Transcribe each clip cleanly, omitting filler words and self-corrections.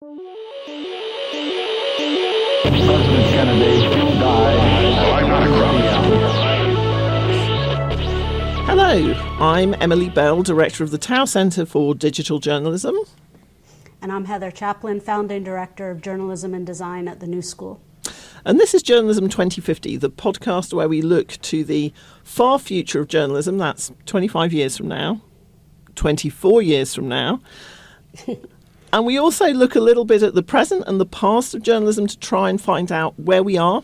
President Kennedy died. Hello, I'm Emily Bell, Director of the Tower Centre for Digital Journalism. And I'm Heather Chaplin, Founding Director of Journalism and Design at the New School. And this is Journalism 2050, the podcast where we look to the far future of journalism. That's 25 years from now, 24 years from now. And we also look a little bit at the present and the past of journalism to try and find out where we are,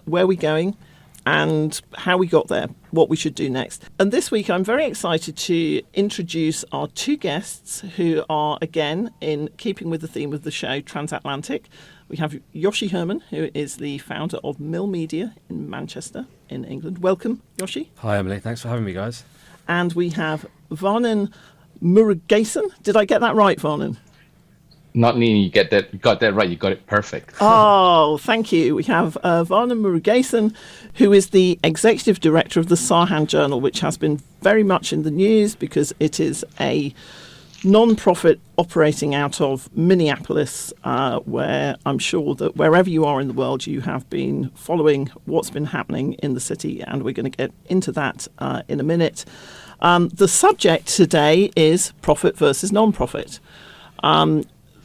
where we're going, and how we got there, what we should do next. And this week I'm very excited to introduce our two guests who are, again, in keeping with the theme of the show, transatlantic. We have Joshi Herrmann, who is the founder of Mill Media in Manchester in England. Welcome, Joshi. Hi, Emily. Thanks for having me, guys. And we have Vanan Murugesan. Did I get that right, Vanan? Not only you got that right, you got it perfect. Oh, thank you. We have Vanan Murugesan, who is the executive director of the Sahan Journal, which has been very much in the news because it is a non-profit operating out of Minneapolis, where I'm sure that wherever you are in the world, you have been following what's been happening in the city, and we're going to get into that in a minute. The subject today is profit versus non-profit.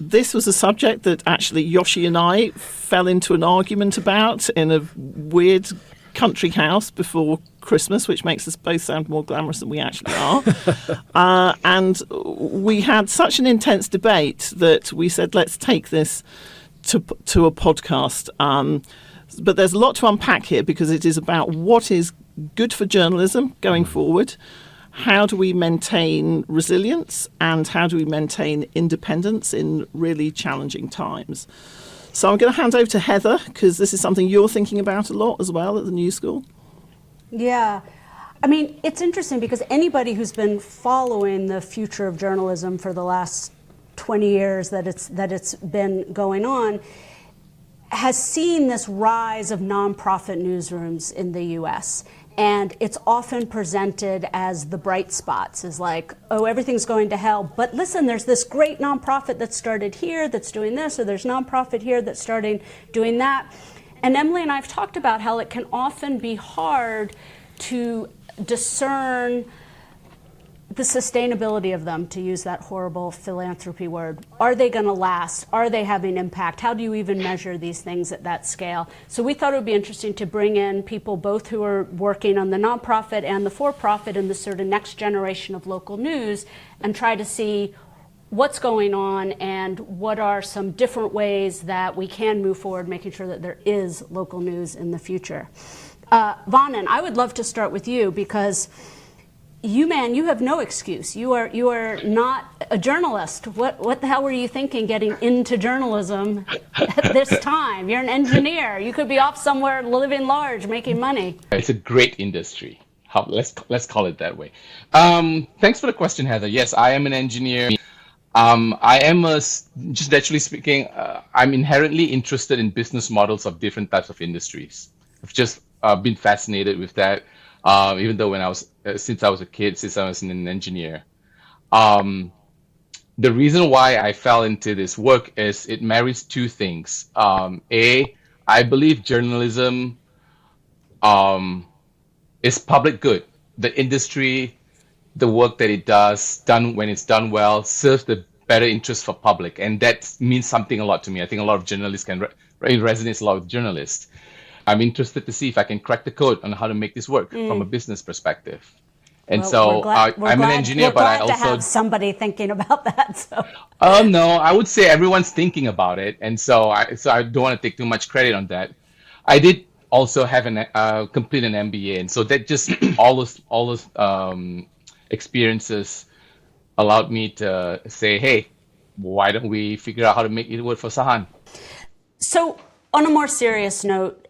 This was a subject that actually Joshi and I fell into an argument about in a weird country house before Christmas, which makes us both sound more glamorous than we actually are. And we had such an intense debate that we said, let's take this to a podcast. But there's a lot to unpack here because it is about what is good for journalism going forward. How do we maintain resilience and how do we maintain independence in really challenging times? So I'm going to hand over to Heather because this is something you're thinking about a lot as well at the New School. Yeah. I mean, it's interesting because anybody who's been following the future of journalism for the last 20 years that it's been going on has seen this rise of nonprofit newsrooms in the U.S., and it's often presented as the bright spots, as like, oh, everything's going to hell. But listen, there's this great nonprofit that started here that's doing this, or there's nonprofit here that's starting doing that. And Emily and I have talked about how it can often be hard to discern the sustainability of them, to use that horrible philanthropy word. Are they going to last? Are they having impact? How do you even measure these things at that scale? So we thought it would be interesting to bring in people both who are working on the nonprofit and the for-profit in the sort of next generation of local news and try to see what's going on and what are some different ways that we can move forward, making sure that there is local news in the future. Vanan, I would love to start with you because you have no excuse. You are not a journalist. What the hell were you thinking getting into journalism at this time? You're an engineer. You could be off somewhere living large, making money. It's a great industry. Let's call it that way. Thanks for the question, Heather. Yes, I am an engineer. I am just naturally speaking, I'm inherently interested in business models of different types of industries. I've just been fascinated with that. Even though since I was a kid, since I was an engineer. The reason why I fell into this work is it marries two things. I believe journalism is public good. The industry, the work that it does, when it's done well, serves the better interest for public. And that means something a lot to me. I think a lot of journalists can resonate a lot with journalists. I'm interested to see if I can crack the code on how to make this work from a business perspective. And I'm an engineer, but I also to have somebody thinking about that. So. No, I would say everyone's thinking about it, and so I don't want to take too much credit on that. I did also have complete an MBA, and so that just all those experiences allowed me to say, hey, why don't we figure out how to make it work for Sahan? So, on a more serious note,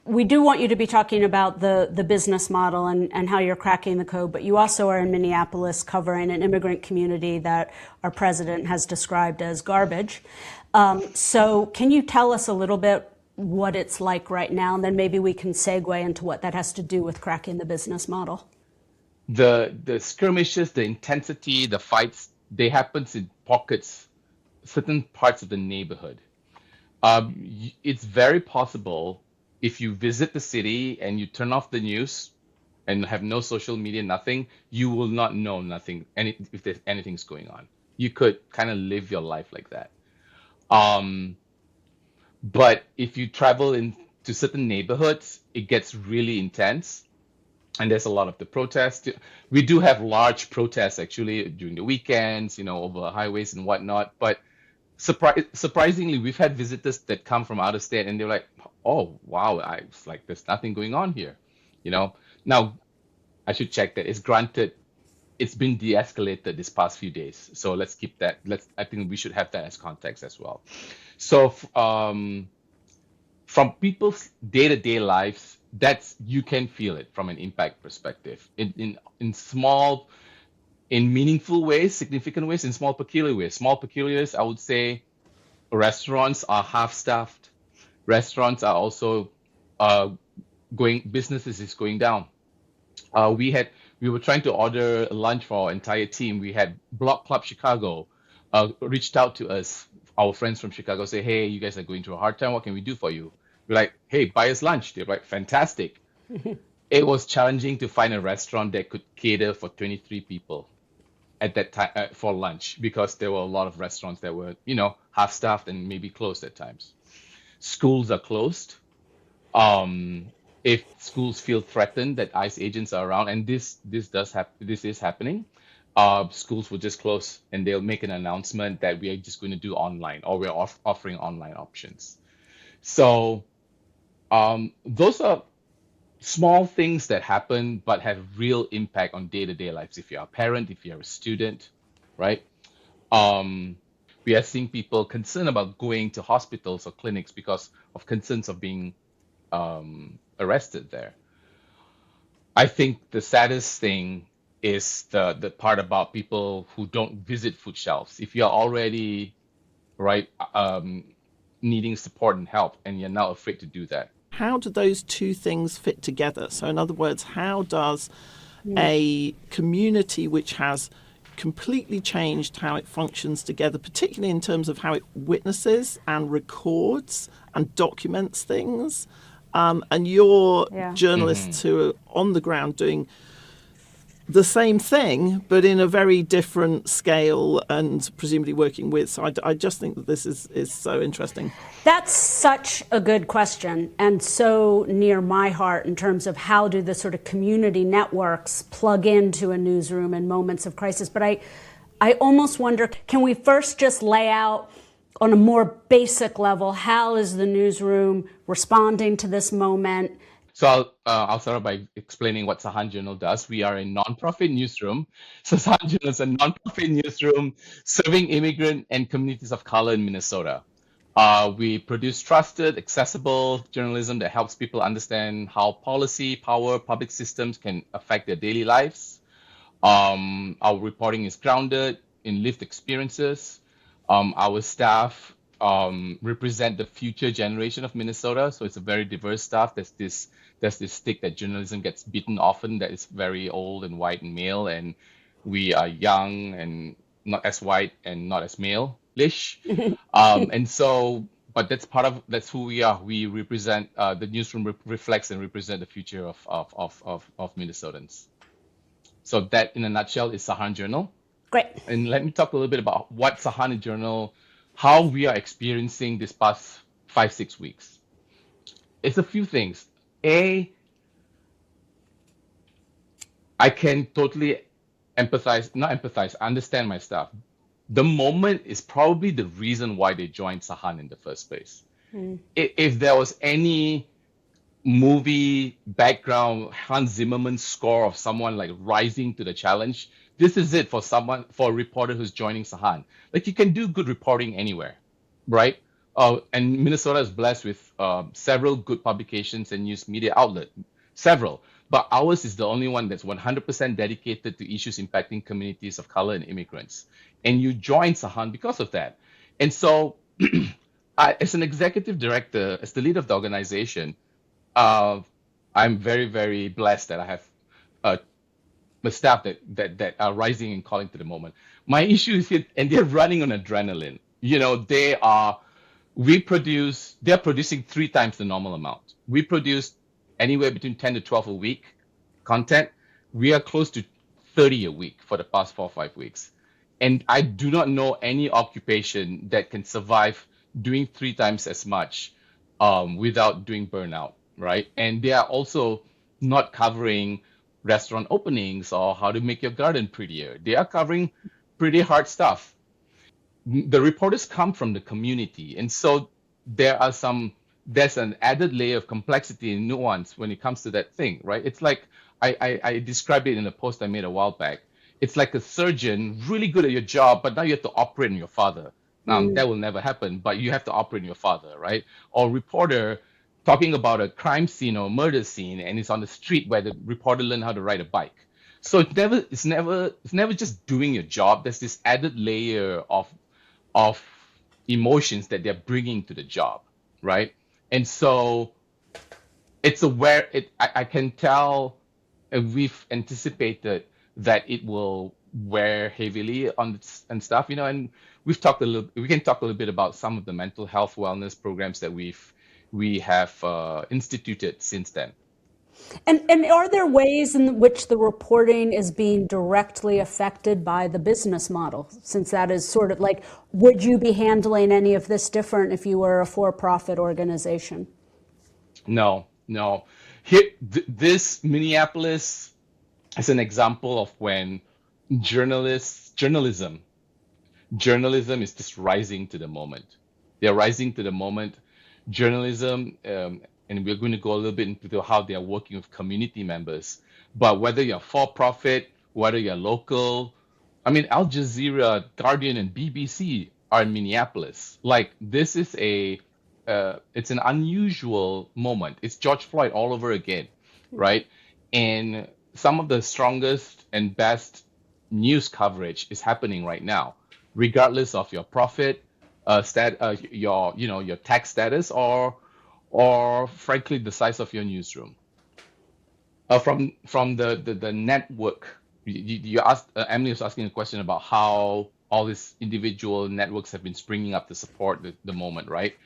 we do want you to be talking about the business model and how you're cracking the code, but you also are in Minneapolis covering an immigrant community that our president has described as garbage. So can you tell us a little bit what it's like right now, and then maybe we can segue into what that has to do with cracking the business model? The skirmishes, the intensity, the fights, they happen in pockets certain parts of the neighborhood. It's very possible if you visit the city and you turn off the news and have no social media, nothing, you will not know nothing, if there's anything's going on. You could kind of live your life like that. Um, but if you travel into certain neighborhoods, it gets really intense, and there's a lot of the protests. We do have large protests actually during the weekends, over highways and whatnot. But surprisingly, we've had visitors that come from out of state, and they're like, "Oh, wow! I was like, there's nothing going on here." Now I should check that. It's granted, it's been de-escalated this past few days, so let's keep that. I think we should have that as context as well. So, from people's day-to-day lives, you can feel it from an impact perspective in small, in meaningful ways, significant ways, in small peculiar ways. Small peculiar ways, I would say restaurants are half-staffed. Restaurants are also businesses is going down. We were trying to order lunch for our entire team. We had Block Club Chicago reached out to us, our friends from Chicago, say, "Hey, you guys are going through a hard time. What can we do for you?" We're like, "Hey, buy us lunch." They're like, "Fantastic." It was challenging to find a restaurant that could cater for 23 people at that time for lunch, because there were a lot of restaurants that were, half-staffed and maybe closed at times. Schools are closed. If schools feel threatened that ICE agents are around, and this is happening, schools will just close and they'll make an announcement that we are just going to do online, or we're offering online options. So those are small things that happen but have real impact on day-to-day lives. If you're a parent, if you're a student, right? We are seeing people concerned about going to hospitals or clinics because of concerns of being arrested there. I think the saddest thing is the part about people who don't visit food shelves. If you're already right needing support and help, and you're now afraid to do that. How do those two things fit together? So in other words, how does a community which has completely changed how it functions together, particularly in terms of how it witnesses and records and documents things, and you're journalists who are on the ground doing the same thing, but in a very different scale and presumably working with. So I just think that this is so interesting. That's such a good question, and so near my heart in terms of how do the sort of community networks plug into a newsroom in moments of crisis. But I almost wonder, can we first just lay out on a more basic level, how is the newsroom responding to this moment? So I'll start off by explaining what Sahan Journal does. We are a nonprofit newsroom. So Sahan Journal is a nonprofit newsroom serving immigrant and communities of color in Minnesota. We produce trusted, accessible journalism that helps people understand how policy, power, public systems can affect their daily lives. Our reporting is grounded in lived experiences. Our staff represent the future generation of Minnesota, so it's a very diverse staff. There's this stick that journalism gets beaten often, that is very old and white and male, and we are young and not as white and not as male-ish. And so, but that's who we are. We represent the newsroom reflects and represent the future of Minnesotans. So that, in a nutshell, is Sahan Journal. Great. And let me talk a little bit about what Sahan Journal, how we are experiencing this past 5-6 weeks. It's a few things. I can totally understand my staff. The moment is probably the reason why they joined Sahan in the first place. If there was any movie background, Hans Zimmerman score of someone like rising to the challenge, this is it for a reporter who's joining Sahan. Like, you can do good reporting anywhere, right? And Minnesota is blessed with several good publications and news media outlets, several. But ours is the only one that's 100% dedicated to issues impacting communities of color and immigrants. And you join Sahan because of that. And so, as an executive director, as the leader of the organization, I'm very, very blessed that I have the staff that are rising and calling to the moment. My issue is here, and they're running on adrenaline. they're producing 3 times the normal amount. We produce anywhere between 10 to 12 a week content. We are close to 30 a week for the past 4 or 5 weeks. And I do not know any occupation that can survive doing 3 times as much without doing burnout, right? And they are also not covering restaurant openings or how to make your garden prettier. They are covering pretty hard stuff. The reporters come from the community, and so there's an added layer of complexity and nuance when it comes to that thing, right? It's like I described it in a post I made a while back. It's like a surgeon, really good at your job, but now you have to operate on your father. That will never happen, but you have to operate on your father, right? Or reporter talking about a crime scene or murder scene, and it's on the street where the reporter learned how to ride a bike. So it's never just doing your job. There's this added layer of emotions that they're bringing to the job, right? And so I can tell, we've anticipated that it will wear heavily on and stuff, and we can talk a little bit about some of the mental health wellness programs that we have instituted since then. And are there ways in which the reporting is being directly affected by the business model? Since that is sort of like, would you be handling any of this different if you were a for-profit organization? No. Here, this Minneapolis is an example of when journalism is just rising to the moment. They're rising to the moment. Journalism, and we're going to go a little bit into how they are working with community members. But whether you're for-profit, whether you're local, I mean, Al Jazeera, Guardian, and BBC are in Minneapolis. Like, this is it's an unusual moment. It's George Floyd all over again, right? And some of the strongest and best news coverage is happening right now, regardless of your profit, your tax status, or frankly the size of your newsroom. From the network, you asked, Emily was asking a question about how all these individual networks have been springing up to support the moment, right?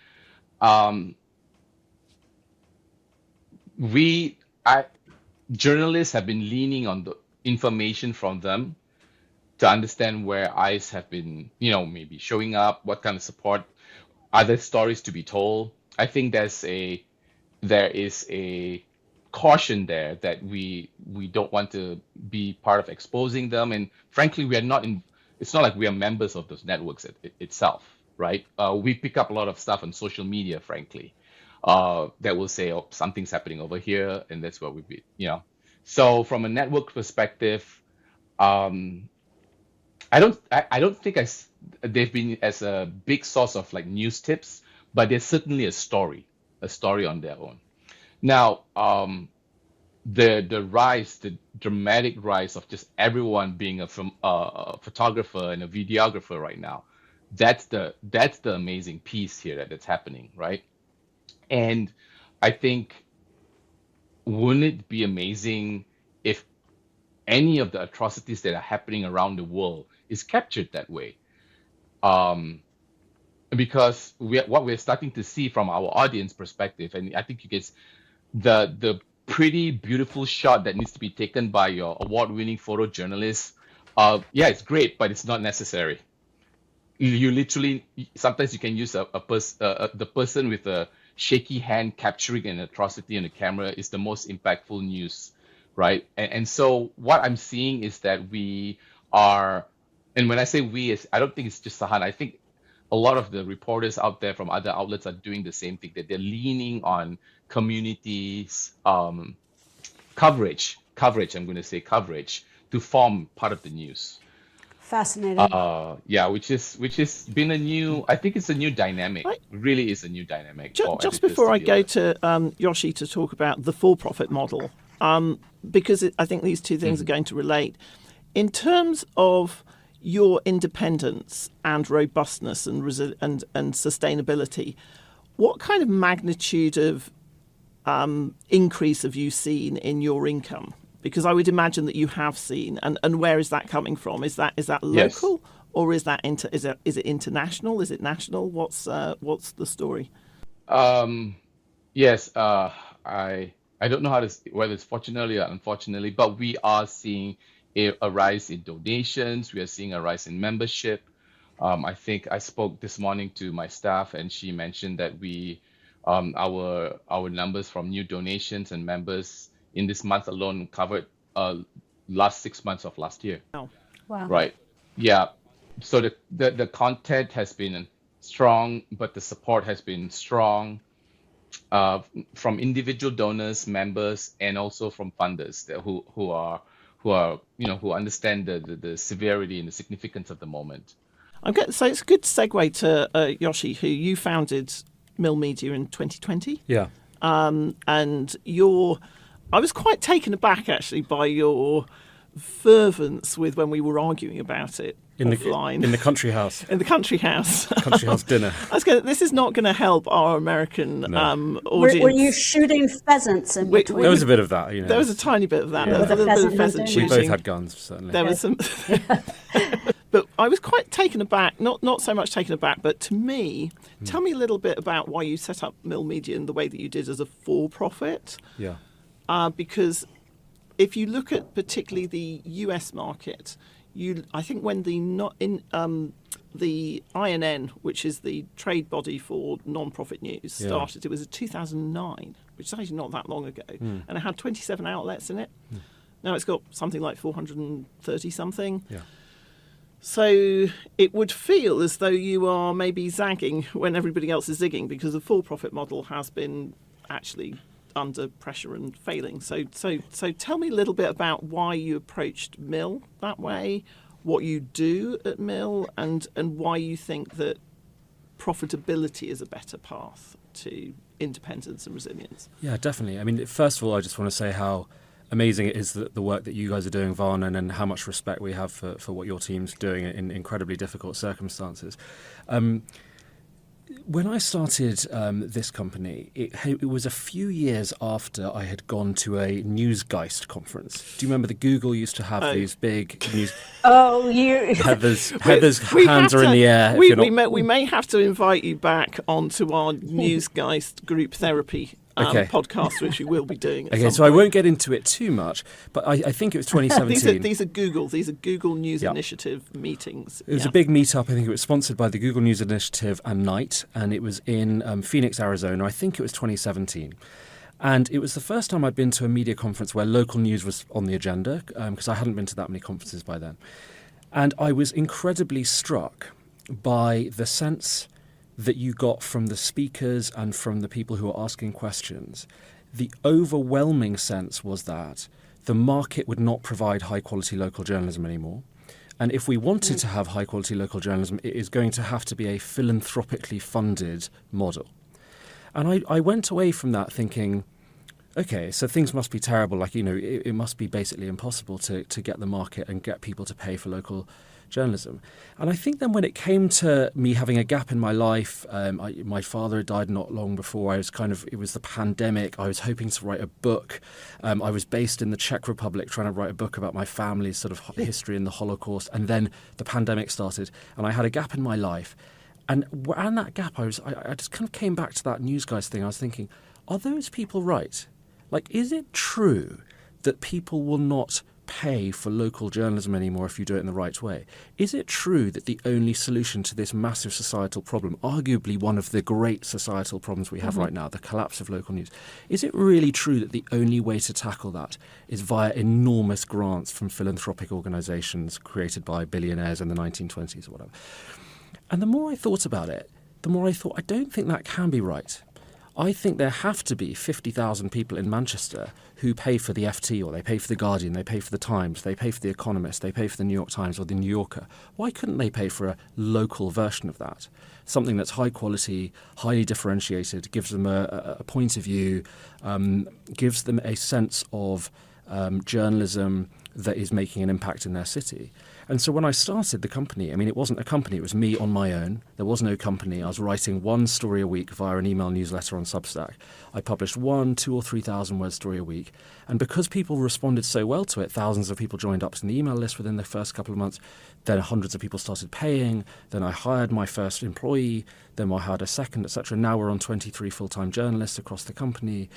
Journalists have been leaning on the information from them to understand where ICE have been, maybe showing up, what kind of support, are there stories to be told. I think there is a caution there that we don't want to be part of exposing them, and frankly, we are not in. It's not like we are members of those networks itself, right? We pick up a lot of stuff on social media, frankly, that will say, "Oh, something's happening over here," and that's where we be, So from a network perspective, I don't think they've been as a big source of like news tips, but there's certainly a story on their own. Now, the dramatic rise of just everyone being a photographer and a videographer right now, that's the amazing piece here that's happening, right? And I think, wouldn't it be amazing if any of the atrocities that are happening around the world is captured that way? Because what we're starting to see from our audience perspective, and I think you guys, the pretty beautiful shot that needs to be taken by your award-winning photojournalist, it's great, but it's not necessary. You literally, sometimes you can use the person with a shaky hand capturing an atrocity on the camera is the most impactful news, right? And so what I'm seeing is that we are, and when I say we, I don't think it's just Sahan. I think a lot of the reporters out there from other outlets are doing the same thing, that they're leaning on communities coverage, I'm going to say coverage, to form part of the news. Fascinating. Which has been I think it's a new dynamic. It really is a new dynamic. Just before I go to Joshi to talk about the for-profit model, because I think these two things are going to relate. In terms of your independence and robustness and sustainability, what kind of magnitude of increase have you seen in your income? Because I would imagine that you have seen, and where is that coming from? Is that local, or is that is it international? Is it national? What's the story? Yes, I don't know whether it's fortunately or unfortunately, but we are seeing a rise in donations. We are seeing a rise in membership. I think I spoke this morning to my staff, and she mentioned that our numbers from new donations and members in this month alone covered last 6 months of last year. Oh, Wow. Right. Yeah. So the content has been strong, but the support has been strong from individual donors, members, and also from funders who understand the severity and the significance of the moment. so it's a good segue to Joshi, who you founded Mill Media in 2020. Yeah. And I was quite taken aback actually by your fervence with when we were arguing about it offline. In the country house. In the country house. Country house dinner. This is not going to help our American audience. Were you shooting pheasants in between? There was a bit of that, There was a tiny bit of that. Yeah. There was a little bit of pheasant We shooting. We both had guns, certainly. There was some, but I was quite taken aback. Not so much taken aback, but to me, tell me a little bit about why you set up Mill Media in the way that you did as a for-profit. Yeah. Because if you look at particularly the US market, I think when the INN, which is the trade body for non-profit news, started, it was in 2009, which is actually not that long ago, and it had 27 outlets in it. Now it's got something like 430 something. Yeah. So it would feel as though you are maybe zagging when everybody else is zigging, because the for-profit model has been actually under pressure and failing. So tell me a little bit about why you approached Mill that way, what you do at Mill, and why you think that profitability is a better path to independence and resilience. Yeah, definitely. I mean, first of all, I just want to say how amazing it is that the work that you guys are doing, Vanan, and how much respect we have for what your team's doing in incredibly difficult circumstances. When I started this company, it was a few years after I had gone to a Newsgeist conference. Do you remember that Google used to have these big news? Oh, you. Heather's hands are in the air. We may have to invite you back onto our Newsgeist group therapy podcast, which we will be doing. Okay, so I won't get into it too much, but I think it was 2017. These are Google News Initiative meetings. It was a big meetup. I think it was sponsored by the Google News Initiative and Knight, and it was in Phoenix, Arizona. I think it was 2017. And it was the first time I'd been to a media conference where local news was on the agenda, because I hadn't been to that many conferences by then. And I was incredibly struck by the sense that you got from the speakers and from the people who were asking questions. The overwhelming sense was that the market would not provide high-quality local journalism anymore. And if we wanted to have high-quality local journalism, it is going to have to be a philanthropically funded model. And I went away from that thinking, okay, so things must be terrible. Like, it must be basically impossible to get the market and get people to pay for local journalism. And I think then when it came to me having a gap in my life, my father had died not long before. It was the pandemic. I was hoping to write a book. I was based in the Czech Republic trying to write a book about my family's sort of history in the Holocaust. And then the pandemic started and I had a gap in my life. And that gap, I just kind of came back to that Newsguys thing. I was thinking, are those people right? Like, is it true that people will not pay for local journalism anymore if you do it in the right way? Is it true that the only solution to this massive societal problem, arguably one of the great societal problems we have right now, the collapse of local news, is it really true that the only way to tackle that is via enormous grants from philanthropic organisations created by billionaires in the 1920s or whatever? And the more I thought about it, the more I thought, I don't think that can be right. I think there have to be 50,000 people in Manchester who pay for the FT, or they pay for the Guardian, they pay for the Times, they pay for the Economist, they pay for the New York Times or the New Yorker. Why couldn't they pay for a local version of that? Something that's high quality, highly differentiated, gives them a point of view, gives them a sense of journalism that is making an impact in their city. And so when I started the company, I mean, it wasn't a company, it was me on my own. There was no company. I was writing one story a week via an email newsletter on Substack. I published 1, 2 or 3,000 word story a week. And because people responded so well to it, thousands of people joined up to the email list within the first couple of months. Then hundreds of people started paying. Then I hired my first employee. Then I hired a second, etc. Now we're on 23 full-time journalists across the company.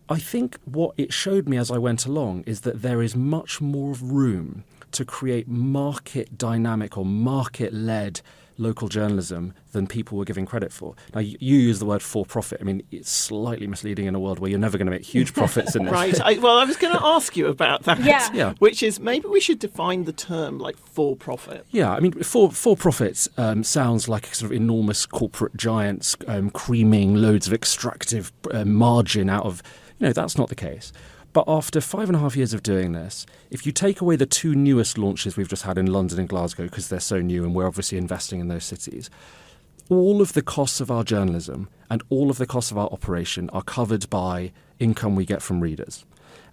I think what it showed me as I went along is that there is much more room to create market dynamic or market-led local journalism than people were giving credit for. Now, you use the word for-profit. I mean, it's slightly misleading in a world where you're never going to make huge profits in this. Right. I was going to ask you about that. Yeah. Which is, maybe we should define the term like for-profit. Yeah, I mean, for-profit sounds like a sort of enormous corporate giants creaming loads of extractive margin out of... that's not the case. But after 5.5 years of doing this, if you take away the 2 newest launches we've just had in London and Glasgow, because they're so new and we're obviously investing in those cities, all of the costs of our journalism and all of the costs of our operation are covered by income we get from readers.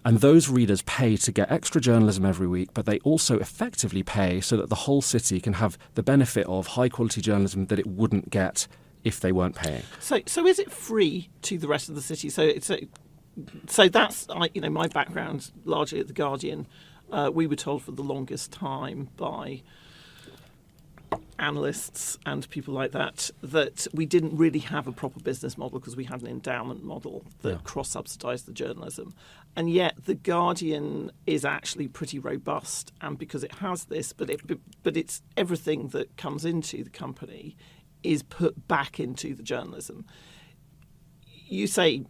And those readers pay to get extra journalism every week, but they also effectively pay so that the whole city can have the benefit of high-quality journalism that it wouldn't get if they weren't paying. So is it free to the rest of the city? So that's, my background largely at The Guardian. We were told for the longest time by analysts and people like that we didn't really have a proper business model because we had an endowment model that cross-subsidised the journalism. And yet The Guardian is actually pretty robust, and because it has this, but it's everything that comes into the company is put back into the journalism. You say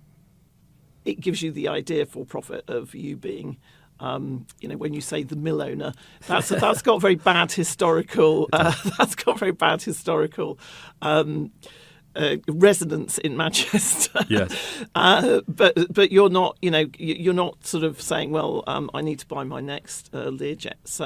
it gives you the idea for profit of you being, when you say the mill owner, that's got very bad historical. Resonance in Manchester. Yes. But you're not, you're not sort of saying, well, I need to buy my next Learjet, so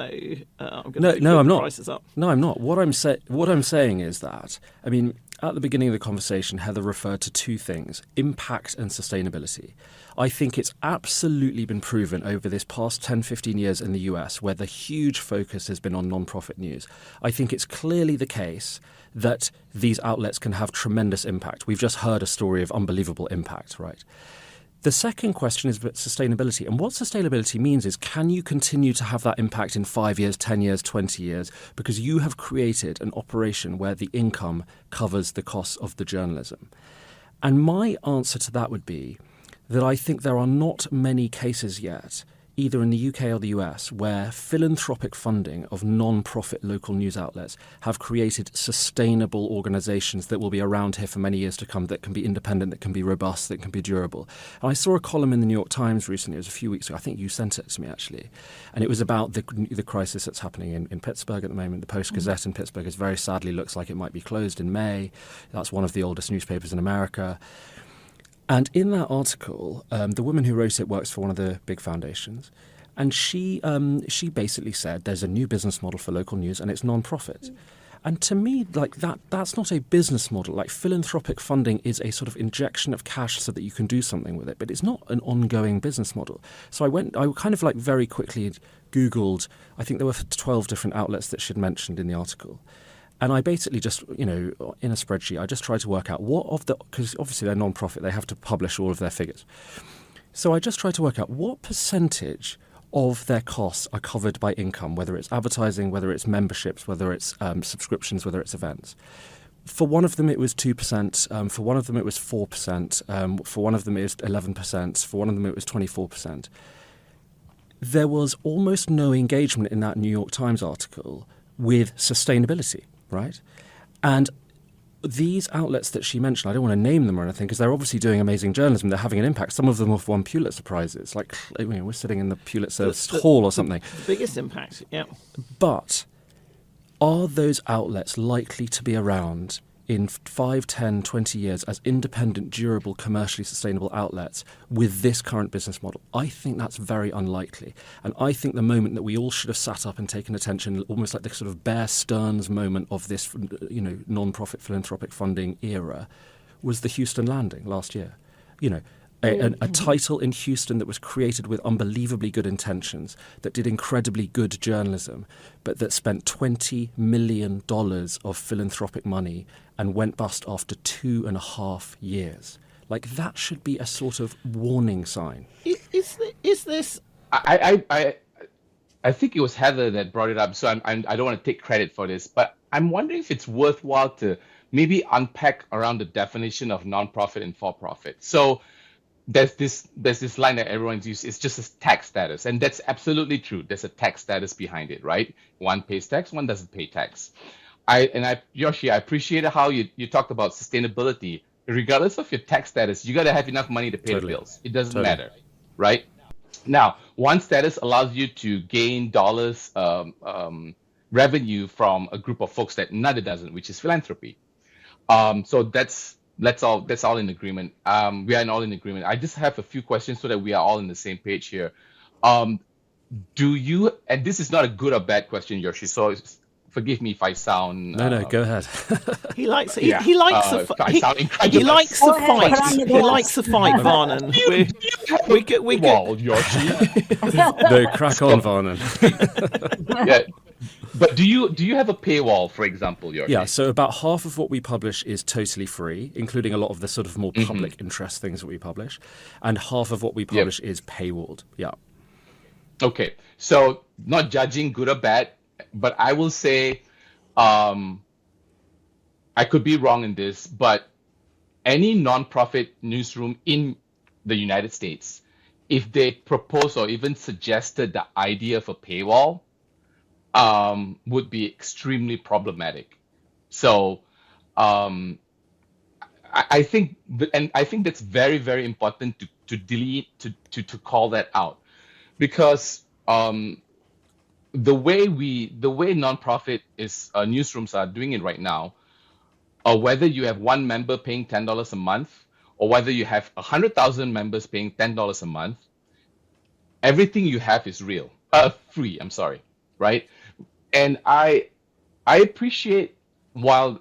I'm going to put the prices up. No, I'm not. What I'm saying is that, I mean, at the beginning of the conversation, Heather referred to 2 things, impact and sustainability. I think it's absolutely been proven over this past 10, 15 years in the US, where the huge focus has been on non-profit news. I think it's clearly the case that these outlets can have tremendous impact. We've just heard a story of unbelievable impact, right? The second question is about sustainability. And what sustainability means is, can you continue to have that impact in 5 years, 10 years, 20 years? Because you have created an operation where the income covers the costs of the journalism. And my answer to that would be that I think there are not many cases yet, either in the UK or the US, where philanthropic funding of non-profit local news outlets have created sustainable organisations that will be around here for many years to come, that can be independent, that can be robust, that can be durable. And I saw a column in the New York Times recently, it was a few weeks ago, I think you sent it to me actually, and it was about the crisis that's happening in Pittsburgh at the moment. The Post-Gazette in Pittsburgh is very sadly looks like it might be closed in May. That's one of the oldest newspapers in America. And in that article, the woman who wrote it works for one of the big foundations. And she basically said there's a new business model for local news and it's non-profit. And to me, like that's not a business model. Like philanthropic funding is a sort of injection of cash so that you can do something with it. But it's not an ongoing business model. So I kind of like very quickly Googled, I think there were 12 different outlets that she'd mentioned in the article. And I basically just, in a spreadsheet, I just tried to work out because obviously they're non-profit, they have to publish all of their figures. So I just tried to work out what percentage of their costs are covered by income, whether it's advertising, whether it's memberships, whether it's subscriptions, whether it's events. For one of them, it was 2%. For one of them, it was 4%. For one of them, it was 11%. For one of them, it was 24%. There was almost no engagement in that New York Times article with sustainability. Right? And these outlets that she mentioned, I don't want to name them or anything because they're obviously doing amazing journalism. They're having an impact. Some of them have won Pulitzer Prizes. Like, we're sitting in the Pulitzer Hall or something. The biggest impact, yeah. But are those outlets likely to be around in 5, 10, 20 years as independent, durable, commercially sustainable outlets with this current business model? I think that's very unlikely. And I think the moment that we all should have sat up and taken attention, almost like the sort of Bear Stearns moment of this, non-profit philanthropic funding era, was the Houston landing last year. a title in Houston that was created with unbelievably good intentions, that did incredibly good journalism, but that spent $20 million of philanthropic money and went bust after 2.5 years. Like, that should be a sort of warning sign. Is this... I think it was Heather that brought it up, so I don't want to take credit for this, but I'm wondering if it's worthwhile to maybe unpack around the definition of nonprofit and for-profit. So there's this line that everyone's used, it's just a tax status, and that's absolutely true. There's a tax status behind it, right? One pays tax, one doesn't pay tax. Joshi, I appreciated how you talked about sustainability. Regardless of your tax status, you got to have enough money to pay the bills. It doesn't matter, right? Now, one status allows you to gain dollars revenue from a group of folks that another doesn't, which is philanthropy. So that's all in agreement. We are all in agreement. I just have a few questions so that we are all on the same page here. Do you? And this is not a good or bad question, Joshi. So forgive me if I sound. No, go ahead. He likes it. Yeah. He likes the fight. He likes the fight. He likes the fight, Vanan. We Well, Joshi. No, crack on, Vanan. Yeah. But do you have a paywall, for example, Joshi? Yeah, so about half of what we publish is totally free, including a lot of the sort of more public interest things that we publish, and half of what we publish is paywalled. Yeah. Okay, so not judging good or bad, but I will say, I could be wrong in this, but any nonprofit newsroom in the United States, if they propose or even suggested the idea of a paywall, would be extremely problematic. So I think that's very, very important to call that out, because the way nonprofit newsrooms are doing it right now, or whether you have one member paying $10 a month, or whether you have 100,000 members paying $10 a month, everything you have is free. I'm sorry, right? And I appreciate, so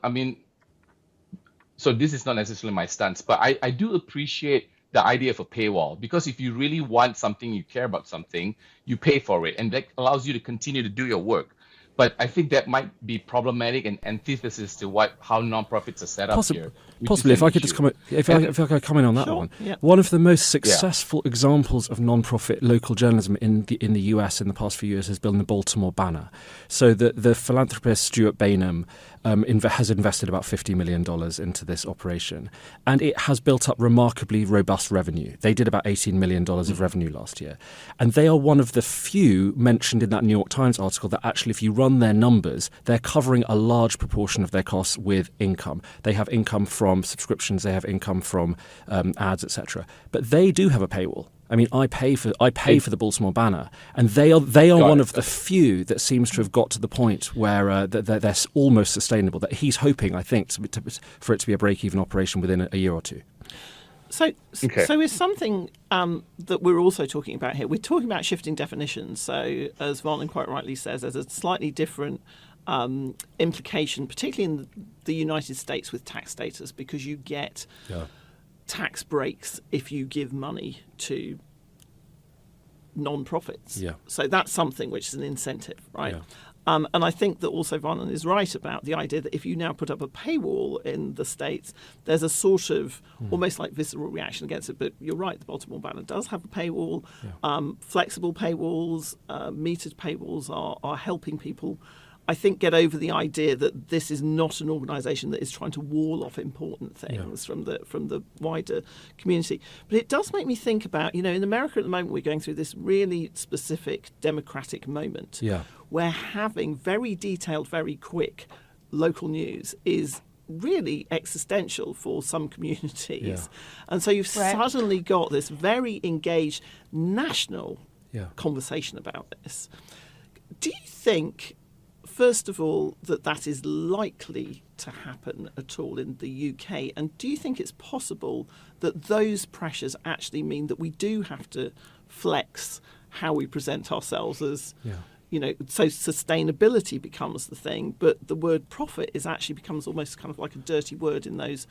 this is not necessarily my stance, but I do appreciate the idea of a paywall, because if you really want something, you care about something, you pay for it, and that allows you to continue to do your work. But I think that might be problematic and antithesis to how nonprofits are set up here. Possibly, if I could just comment, if I could comment on that one. Yeah. One of the most successful examples of nonprofit local journalism in the US in the past few years has been the Baltimore Banner. So the philanthropist Stuart Bainham has invested about $50 million into this operation, and it has built up remarkably robust revenue. They did about $18 million of revenue last year, and they are one of the few mentioned in that New York Times article that actually, if you run their numbers, they're covering a large proportion of their costs with income. They have income from subscriptions, they have income from ads, etc. But they do have a paywall. I mean, I pay for the Baltimore Banner, and they are one of the few that seems to have got to the point where they're almost sustainable. That he's hoping, I think, for it to be a break-even operation within a year or two. So is something that we're also talking about here. We're talking about shifting definitions. So, as Vanan quite rightly says, there's a slightly different implication, particularly in the United States with tax status, because you get tax breaks if you give money to non-profits. Yeah. So that's something which is an incentive, right? Yeah. And I think that also Vanan is right about the idea that if you now put up a paywall in the States, there's a sort of almost like visceral reaction against it. But you're right, the Baltimore Banner does have a paywall. Yeah. Flexible paywalls, metered paywalls are helping people, I think, get over the idea that this is not an organisation that is trying to wall off important things from the wider community. But it does make me think about, in America at the moment, we're going through this really specific democratic moment where having very detailed, very quick local news is really existential for some communities. Yeah. And so you've suddenly got this very engaged national conversation about this. Do you think, first of all, that is likely to happen at all in the UK? And do you think it's possible that those pressures actually mean that we do have to flex how we present ourselves as, so sustainability becomes the thing, but the word profit actually becomes almost kind of like a dirty word in those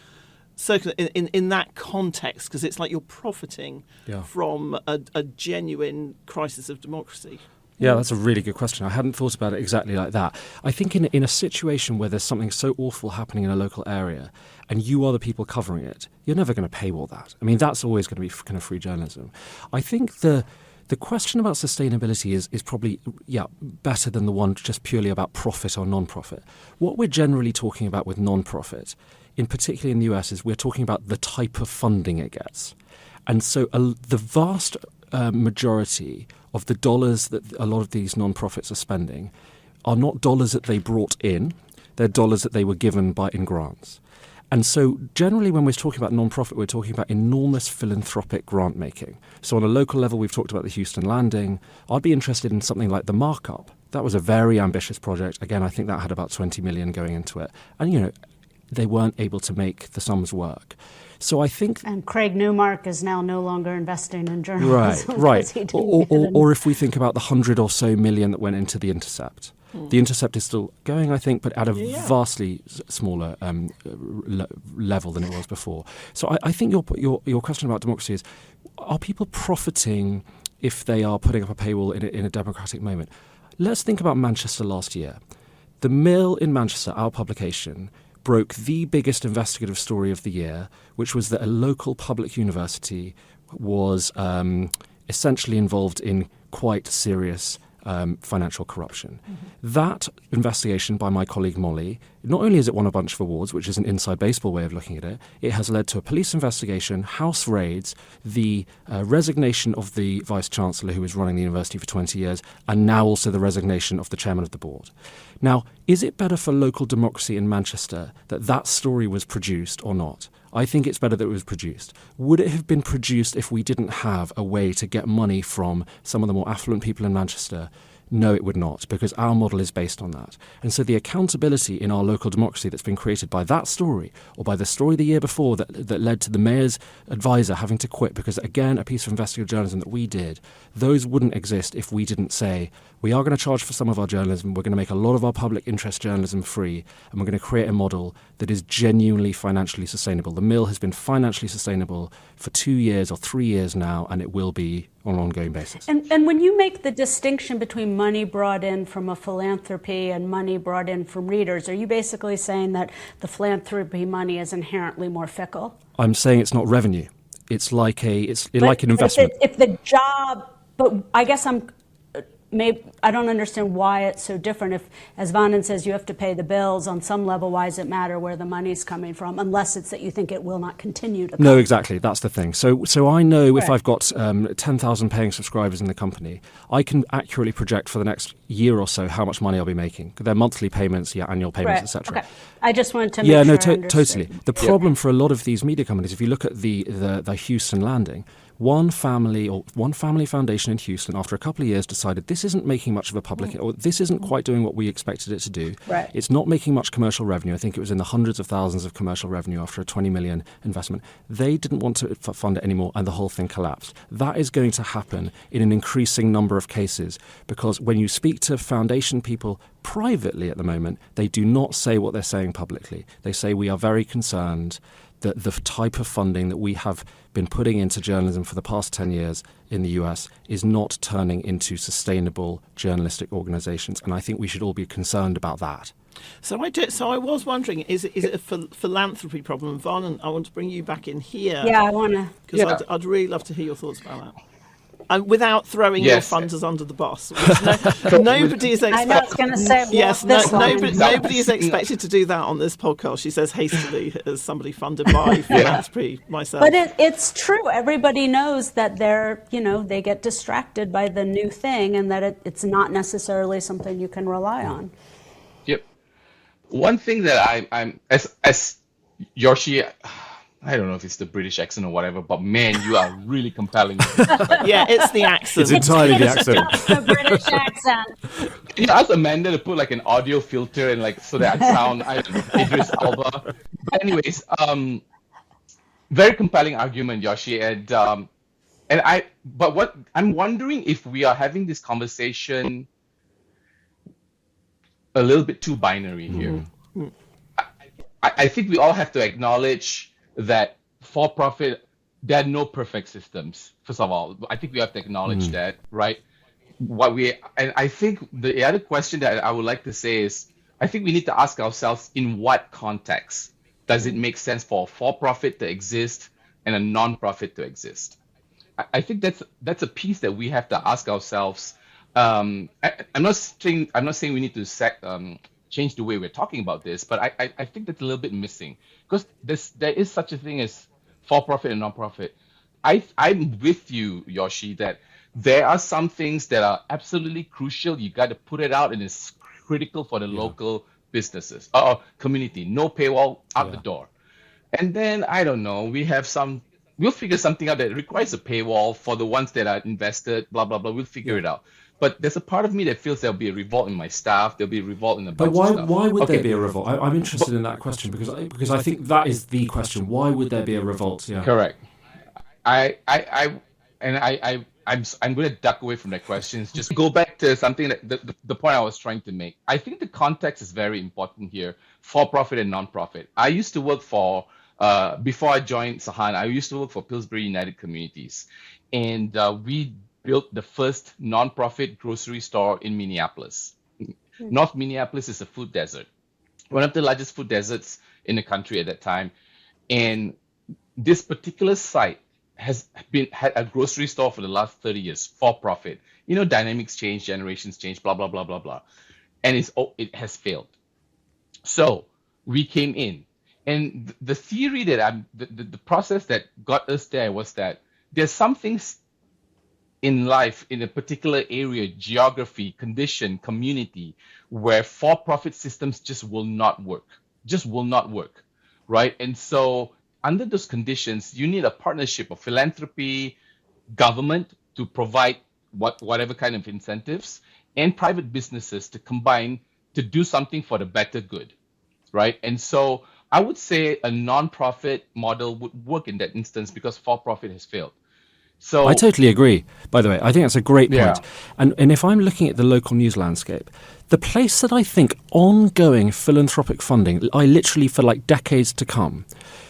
in that context, because it's like you're profiting from a genuine crisis of democracy. Yeah, that's a really good question. I hadn't thought about it exactly like that. I think in a situation where there's something so awful happening in a local area and you are the people covering it, you're never going to paywall that. I mean, that's always going to be kind of free journalism. I think the question about sustainability is probably, better than the one just purely about profit or non-profit. What we're generally talking about with non-profit, in particularly in the US, is we're talking about the type of funding it gets. And so the vast majority of the dollars that a lot of these non-profits are spending are not dollars that they brought in, they're dollars that they were given in grants. And so generally when we're talking about non-profit, we're talking about enormous philanthropic grant making. So on a local level, we've talked about the Houston Landing. I'd be interested in something like the Markup. That was a very ambitious project. Again, I think that had about 20 million going into it. And, they weren't able to make the sums work. So I think... And Craig Newmark is now no longer investing in journalism. Right. Or if we think about the 100 or so million that went into The Intercept. The Intercept is still going, I think, but at a vastly smaller level than it was before. So I think your question about democracy is, are people profiting if they are putting up a paywall in a democratic moment? Let's think about Manchester last year. The Mill in Manchester, our publication, broke the biggest investigative story of the year, which was that a local public university was essentially involved in quite serious financial corruption. That investigation by my colleague Molly, not only has it won a bunch of awards, which is an inside baseball way of looking at it, it has led to a police investigation, house raids, the resignation of the vice-chancellor who was running the university for 20 years, and now also the resignation of the chairman of the board. Now, is it better for local democracy in Manchester that story was produced or not? I think it's better that it was produced. Would it have been produced if we didn't have a way to get money from some of the more affluent people in Manchester? No, it would not, because our model is based on that. And so the accountability in our local democracy that's been created by that story, or by the story the year before that led to the mayor's advisor having to quit because, again, a piece of investigative journalism that we did, those wouldn't exist if we didn't say, we are going to charge for some of our journalism, we're going to make a lot of our public interest journalism free, and we're going to create a model that is genuinely financially sustainable. The Mill has been financially sustainable for 2 years or 3 years now, and it will be on an ongoing basis. And when you make the distinction between money brought in from a philanthropy and money brought in from readers, are you basically saying that the philanthropy money is inherently more fickle? I'm saying it's not revenue. It's like an investment. If the job, but I guess I don't understand why it's so different. If, as Vanan says, you have to pay the bills on some level, why does it matter where the money's coming from, unless it's that you think it will not continue to come? No, exactly. That's the thing. So I know if I've got 10,000 paying subscribers in the company, I can accurately project for the next year or so how much money I'll be making. They're monthly payments, annual payments, etc. Okay. I just wanted to make sure I understood. Totally. The problem for a lot of these media companies, if you look at the Houston Landing, one family foundation in Houston, after a couple of years, decided this isn't making much of a public, or this isn't quite doing what we expected it to do. Right. It's not making much commercial revenue. I think it was in the hundreds of thousands of commercial revenue after a 20 million investment. They didn't want to fund it anymore, and the whole thing collapsed. That is going to happen in an increasing number of cases, because when you speak to foundation people privately at the moment, they do not say what they're saying publicly. They say, we are very concerned that the type of funding that we have been putting into journalism for the past 10 years in the US is not turning into sustainable journalistic organizations. And I think we should all be concerned about that. So I was wondering, is it a philanthropy problem? Vanan, I want to bring you back in here. Yeah, I want to. Because I'd really love to hear your thoughts about that. And without throwing your funders under the bus. Nobody is expected. I know it's going to say, nobody is expected to do that on this podcast. She says hastily, as somebody funded by philanthropy myself. But it's true. Everybody knows that they get distracted by the new thing, and that it's not necessarily something you can rely on. Yep. One thing that I'm as Joshi, I don't know if it's the British accent or whatever, but man, you are really compelling. Yeah, it's the accent. It's entirely the accent. The British accent. You ask Amanda to put like an audio filter and so that I sound Idris Elba. But anyways, very compelling argument, Joshi, but what I'm wondering if we are having this conversation a little bit too binary here. I think we all have to acknowledge that for-profit, there are no perfect systems. First of all, I think we have to acknowledge that, right? And I think the other question that I would like to say is, I think we need to ask ourselves, in what context does it make sense for a for-profit to exist and a non-profit to exist? I think that's a piece that we have to ask ourselves. I'm not saying we need to change the way we're talking about this, but I think that's a little bit missing, because there is such a thing as for-profit and non-profit. I'm with you, Joshi, that there are some things that are absolutely crucial. You got to put it out, and it's critical for the local businesses or community. No paywall, out the door. And then, I don't know, we'll figure something out that requires a paywall for the ones that are invested, blah, blah, blah. We'll figure it out. But there's a part of me that feels there'll be a revolt in my staff. There'll be a revolt in the bunch of stuff. But why would there be a revolt? I'm interested in that question because I think that is the question. Why would there be a revolt? Yeah. Correct. I'm going to duck away from that question. Just go back to something that the point I was trying to make. I think the context is very important here, for-profit and non-profit. I used to work for, before I joined Sahan, I used to work for Pillsbury United Communities. And we built the first non-profit grocery store in Minneapolis. North Minneapolis is a food desert, one of the largest food deserts in the country at that time. And this particular site had a grocery store for the last 30 years, for profit. You know, dynamics change, generations change, blah, blah, blah, blah, blah. And it has failed. So we came in. And the theory that the process that got us there was that there's some things in life, in a particular area, geography, condition, community, where for-profit systems just will not work, right? And so under those conditions, you need a partnership of philanthropy, government to provide whatever kind of incentives, and private businesses to combine to do something for the better good, right? And so I would say a non-profit model would work in that instance because for-profit has failed. So I totally agree, by the way. I think that's a great point. And if I'm looking at the local news landscape, the place that I think ongoing philanthropic funding, I literally for like decades to come,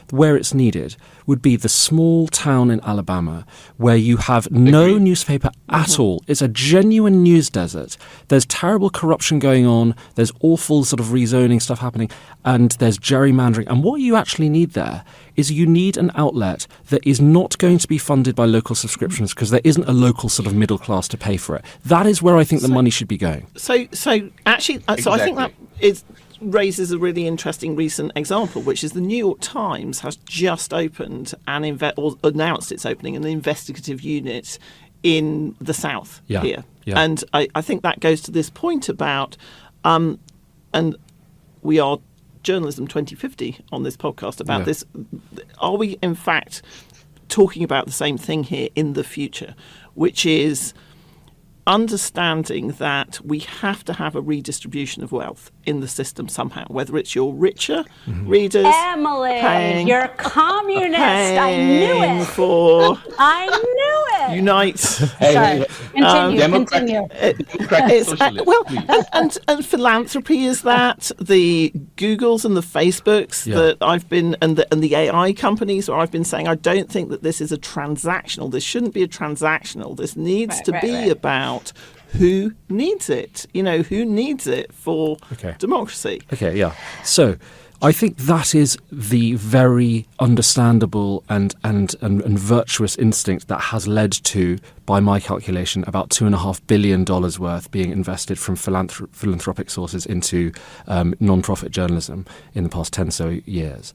where it's needed, would be the small town in Alabama where you have no newspaper at all. It's a genuine news desert. There's terrible corruption going on. There's awful sort of rezoning stuff happening. And there's gerrymandering. And what you actually need there is you need an outlet that is not going to be funded by local subscriptions because there isn't a local sort of middle class to pay for it. That is where I think the money should be going. So actually, I think that raises a really interesting recent example, which is the New York Times has just opened or announced it's opening an investigative unit in the South here. Yeah. And I think that goes to this point about, and we are Journalism 2050 on this podcast about this. Are we in fact talking about the same thing here in the future, which is understanding that we have to have a redistribution of wealth in the system somehow, whether it's your richer readers. Emily, you're a communist. I knew it. I knew it. Unite. Sorry. Continue. And philanthropy is that. The Googles and the Facebooks that I've been, and the AI companies where I've been saying, I don't think that this is a transactional. This shouldn't be a transactional. This needs to be about who needs it. You know, who needs it for democracy. Okay, yeah. So I think that is the very understandable and virtuous instinct that has led to, by my calculation, about $2.5 billion worth being invested from philanthropic sources into non-profit journalism in the past 10 so years.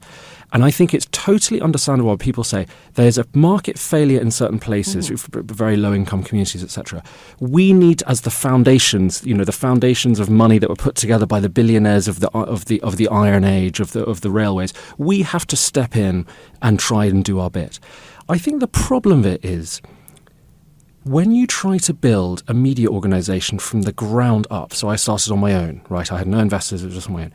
And I think it's totally understandable why people say there's a market failure in certain places, for very low-income communities, etc. We need, as the foundations, the foundations of money that were put together by the billionaires of the Iron Age, of the railways, we have to step in and try and do our bit. I think the problem of it is when you try to build a media organisation from the ground up. So I started on my own, right? I had no investors; it was just on my own.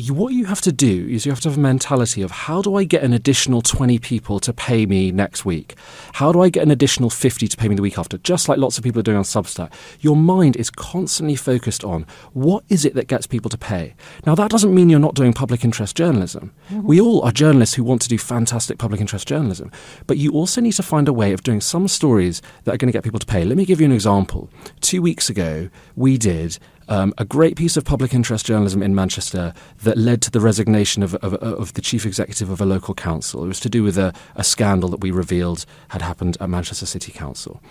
what you have to do is you have to have a mentality of, how do I get an additional 20 people to pay me next week? How do I get an additional 50 to pay me the week after? Just like lots of people are doing on Substack. Your mind is constantly focused on, what is it that gets people to pay? Now, that doesn't mean you're not doing public interest journalism. We all are journalists who want to do fantastic public interest journalism. But you also need to find a way of doing some stories that are going to get people to pay. Let me give you an example. 2 weeks ago, we did a great piece of public interest journalism in Manchester that led to the resignation of the chief executive of a local council. It was to do with a scandal that we revealed had happened at Manchester City Council.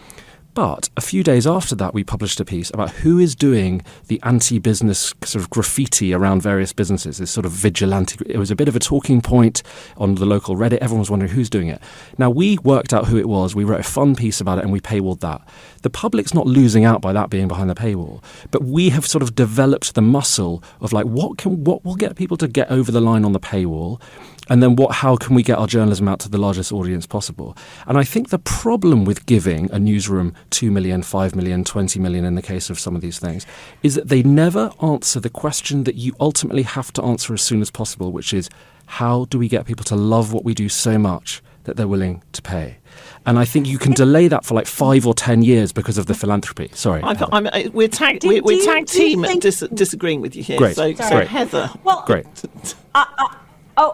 But a few days after that, we published a piece about who is doing the anti-business sort of graffiti around various businesses, this sort of vigilante. It was a bit of a talking point on the local Reddit. Everyone was wondering who's doing it. Now, we worked out who it was. We wrote a fun piece about it and we paywalled that. The public's not losing out by that being behind the paywall. But we have sort of developed the muscle of like, what will get people to get over the line on the paywall? And then how can we get our journalism out to the largest audience possible? And I think the problem with giving a newsroom 2 million, 5 million, 20 million in the case of some of these things is that they never answer the question that you ultimately have to answer as soon as possible, which is, how do we get people to love what we do so much that they're willing to pay? And I think you can delay that for like 5 or 10 years because of the philanthropy. Sorry. We're tag team disagreeing with you here. Great. So Great. Heather. Well, Great.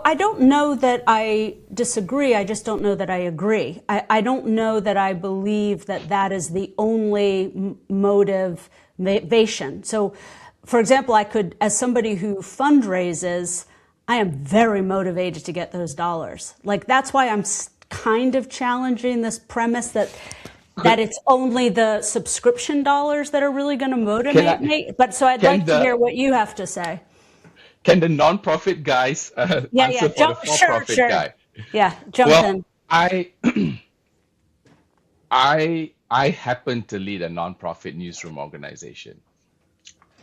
I don't know that I disagree. I just don't know that I agree. I don't know that I believe that is the only motivation. So, for example, I could, as somebody who fundraises, I am very motivated to get those dollars. Like, that's why I'm kind of challenging this premise that it's only the subscription dollars that are really going to motivate me. But so I'd like to hear what you have to say. Can the non-profit guys answer for the for-profit guy? Yeah, jump in. I happen to lead a non-profit newsroom organization,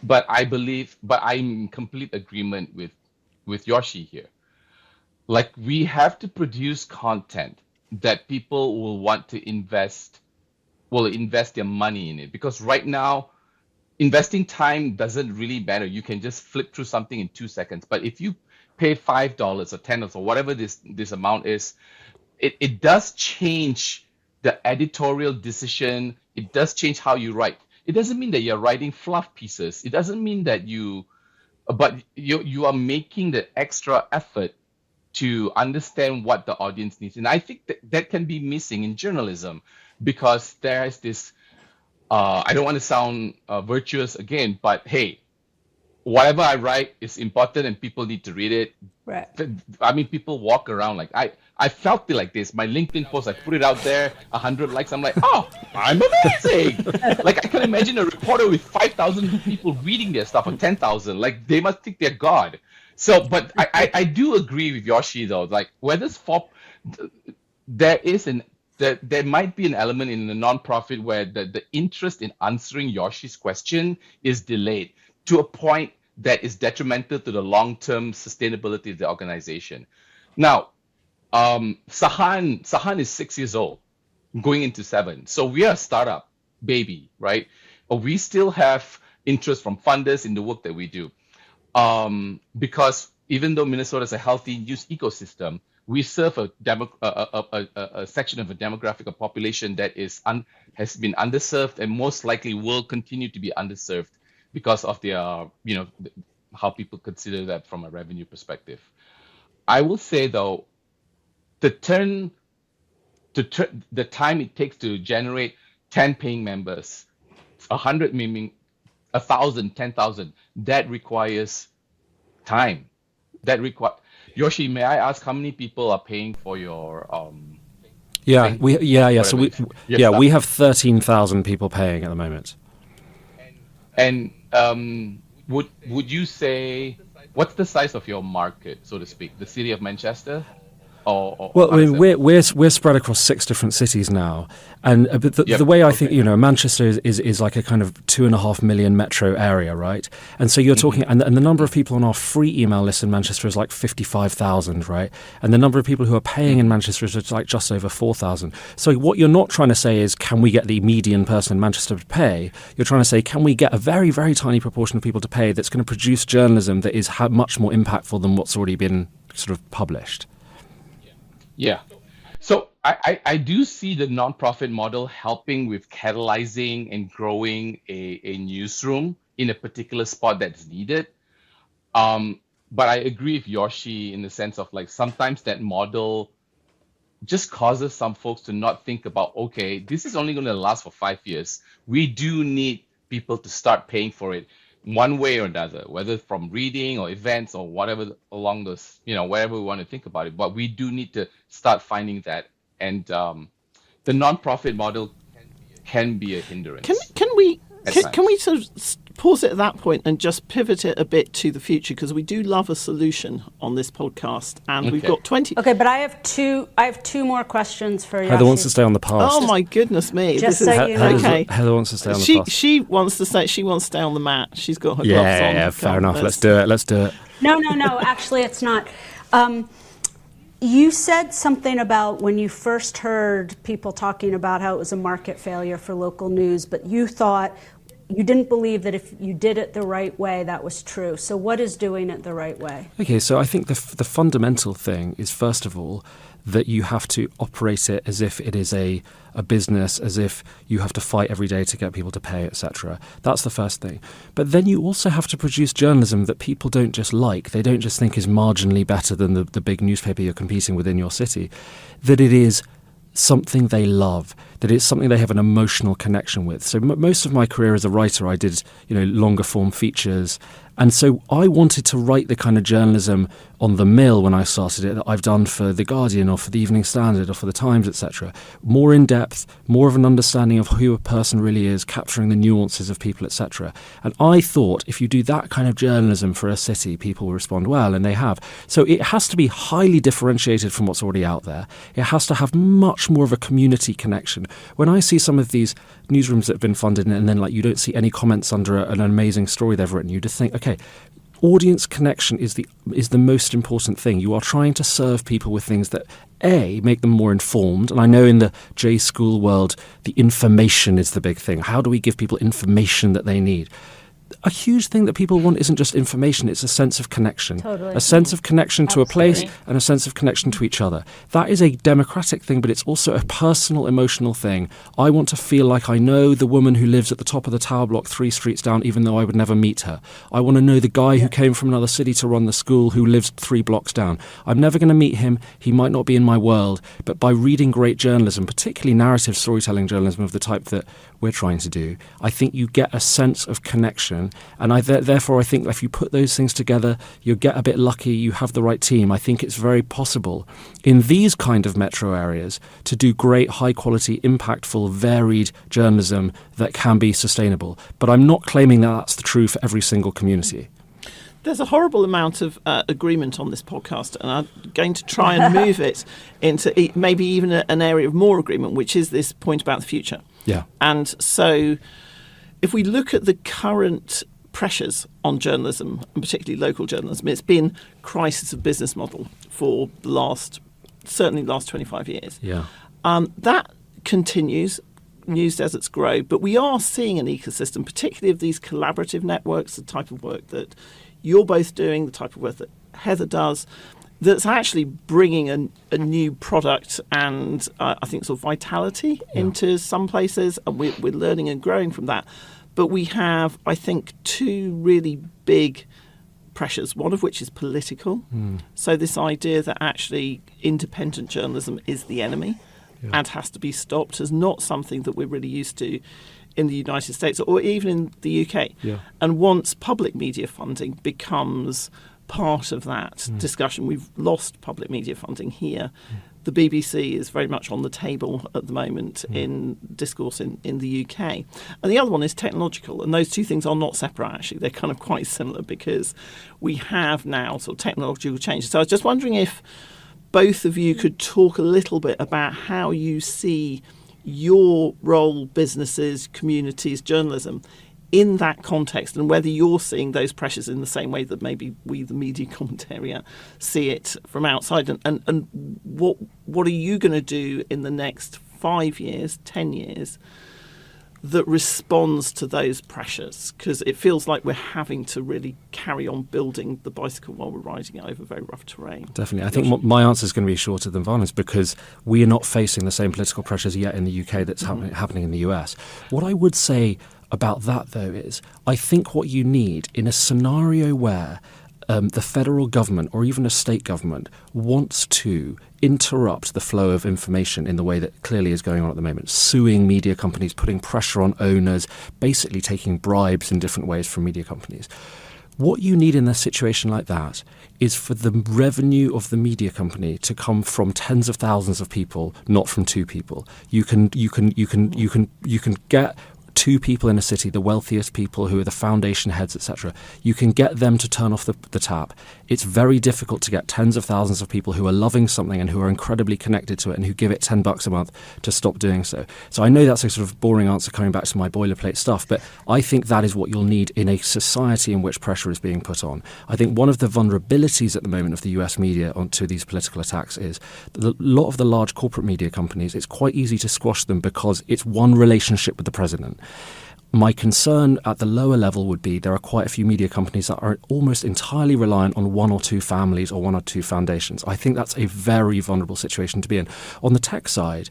but I'm in complete agreement with Joshi here. Like, we have to produce content that people will want to invest their money in it, because right now, investing time doesn't really matter. You can just flip through something in 2 seconds. But if you pay $5 or $10 or whatever this amount is, it does change the editorial decision. It does change how you write. It doesn't mean that you're writing fluff pieces. It doesn't mean that you are making the extra effort to understand what the audience needs. And I think that can be missing in journalism, because there's this I don't want to sound virtuous again, but hey, whatever I write is important and people need to read it. Right. I mean, people walk around like, I felt it like this. My LinkedIn post, I put it out there, 100 likes. I'm like, oh, I'm amazing. Like, I can imagine a reporter with 5,000 people reading their stuff, or 10,000. Like, they must think they're God. So, but I do agree with Joshi though. Like, whether it's there might be an element in the nonprofit where the interest in answering Yoshi's question is delayed to a point that is detrimental to the long-term sustainability of the organization. Now, Sahan is 6 years old, going into 7. So we are a startup baby, right? But we still have interest from funders in the work that we do. Because even though Minnesota is a healthy news ecosystem, we serve a section of a demographic, a population that has been underserved and most likely will continue to be underserved because of their, how people consider that from a revenue perspective. I will say though, the time it takes to generate 10 paying members, 100 meaning 1,000, 10,000, that requires time. Joshi, may I ask how many people are paying for your So we have 13,000 people paying at the moment. And would you say, what's the size of your market, so to speak, the city of Manchester? Well, how I does mean, that- we're spread across 6 different cities now, and but the way I think, Manchester is like a kind of 2.5 million metro area, right? And so you're talking, and the number of people on our free email list in Manchester is like 55,000, right? And the number of people who are paying in Manchester is like just over 4,000. So what you're not trying to say is, can we get the median person in Manchester to pay? You're trying to say, can we get a very, very tiny proportion of people to pay that's going to produce journalism that is much more impactful than what's already been sort of published? Yeah. So I do see the nonprofit model helping with catalyzing and growing a newsroom in a particular spot that's needed. But I agree with Yoshi in the sense of like sometimes that model just causes some folks to not think about, okay, this is only going to last for 5 years. We do need people to start paying for it one way or another, whether from reading or events or whatever along those, wherever we want to think about it. But we do need to start finding that. And the nonprofit model can be a hindrance. Can we sort of pause it at that point and just pivot it a bit to the future, because we do love a solution on this podcast, and we've got 20. Okay, but I have two more questions for you. Heather wants to stay on the past. Oh my goodness me! Just so you know. Okay. Heather wants to stay on the past. She wants to stay on the mat. She's got her gloves on. Yeah, fair enough. Let's do it. No. Actually, it's not. You said something about when you first heard people talking about how it was a market failure for local news, but you didn't believe that if you did it the right way, that was true. So what is doing it the right way? Okay, so I think the fundamental thing is, first of all, that you have to operate it as if it is a business, as if you have to fight every day to get people to pay, etc. That's the first thing. But then you also have to produce journalism that people don't just like, they don't just think is marginally better than the big newspaper you're competing with in your city, that it is something they love, that it's something they have an emotional connection with. So most of my career as a writer, I did, longer form features. And so I wanted to write the kind of journalism on the mill when I started it that I've done for The Guardian or for the Evening Standard or for the Times, etc. More in depth, more of an understanding of who a person really is, capturing the nuances of people, etc. And I thought if you do that kind of journalism for a city, people will respond well, and they have. So it has to be highly differentiated from what's already out there. It has to have much more of a community connection. When I see some of these newsrooms that have been funded and then you don't see any comments under an amazing story they've written, you just think, okay, audience connection is the most important thing. You are trying to serve people with things that make them more informed. And I know in the J school world, the information is the big thing. How do we give people information that they need? A huge thing that people want isn't just information, it's a sense of connection. Totally. A sense of connection to a place and a sense of connection to each other. That is a democratic thing, but it's also a personal, emotional thing. I want to feel like I know the woman who lives at the top of the tower block 3 streets down, even though I would never meet her. I want to know the guy who came from another city to run the school who lives 3 blocks down. I'm never going to meet him. He might not be in my world, but by reading great journalism, particularly narrative storytelling journalism of the type that we're trying to do, I think you get a sense of connection. And therefore, I think if you put those things together, you get a bit lucky, you have the right team. I think it's very possible in these kind of metro areas to do great, high-quality, impactful, varied journalism that can be sustainable. But I'm not claiming that that's the true for every single community. There's a horrible amount of agreement on this podcast, and I'm going to try and move it into maybe even an area of more agreement, which is this point about the future. Yeah. And so if we look at the current pressures on journalism, and particularly local journalism, it's been crisis of business model for certainly the last 25 years. Yeah. That continues. News deserts grow, but we are seeing an ecosystem, particularly of these collaborative networks, the type of work that you're both doing, the type of work that Heather does, that's actually bringing a new product and I think sort of vitality into some places, and we're learning and growing from that. But we have, I think, 2 really big pressures, one of which is political. So this idea that actually independent journalism is the enemy and has to be stopped is not something that we're really used to in the United States or even in the UK. Yeah. And once public media funding becomes part of that discussion, we've lost public media funding here. The BBC is very much on the table at the moment in discourse in the UK. And the other one is technological. And those 2 things are not separate, actually. They're kind of quite similar because we have now sort of technological changes. So I was just wondering if both of you could talk a little bit about how you see your role, businesses, communities, journalism, in that context, and whether you're seeing those pressures in the same way that maybe we, the media commentariat, see it from outside, and what are you going to do in the next 5 years, 10 years, that responds to those pressures? Because it feels like we're having to really carry on building the bicycle while we're riding it over very rough terrain. Definitely. I think my answer is going to be shorter than Vanan's, because we are not facing the same political pressures yet in the UK that's happening in the US. What I would say about that, though, is I think what you need in a scenario where the federal government or even a state government wants to interrupt the flow of information in the way that clearly is going on at the moment, suing media companies, putting pressure on owners, basically taking bribes in different ways from media companies. What you need in a situation like that is for the revenue of the media company to come from tens of thousands of people, not from two people. You can get two people in a city, the wealthiest people who are the foundation heads, etc. You can get them to turn off the tap. It's very difficult to get tens of thousands of people who are loving something and who are incredibly connected to it and who give it $10 a month to stop doing so. So I know that's a sort of boring answer coming back to my boilerplate stuff, but I think that is what you'll need in a society in which pressure is being put on. I think one of the vulnerabilities at the moment of the US media onto these political attacks is that a lot of the large corporate media companies, it's quite easy to squash them because it's one relationship with the president. My concern at the lower level would be there are quite a few media companies that are almost entirely reliant on one or two families or one or two foundations. I think that's a very vulnerable situation to be in. On the tech side,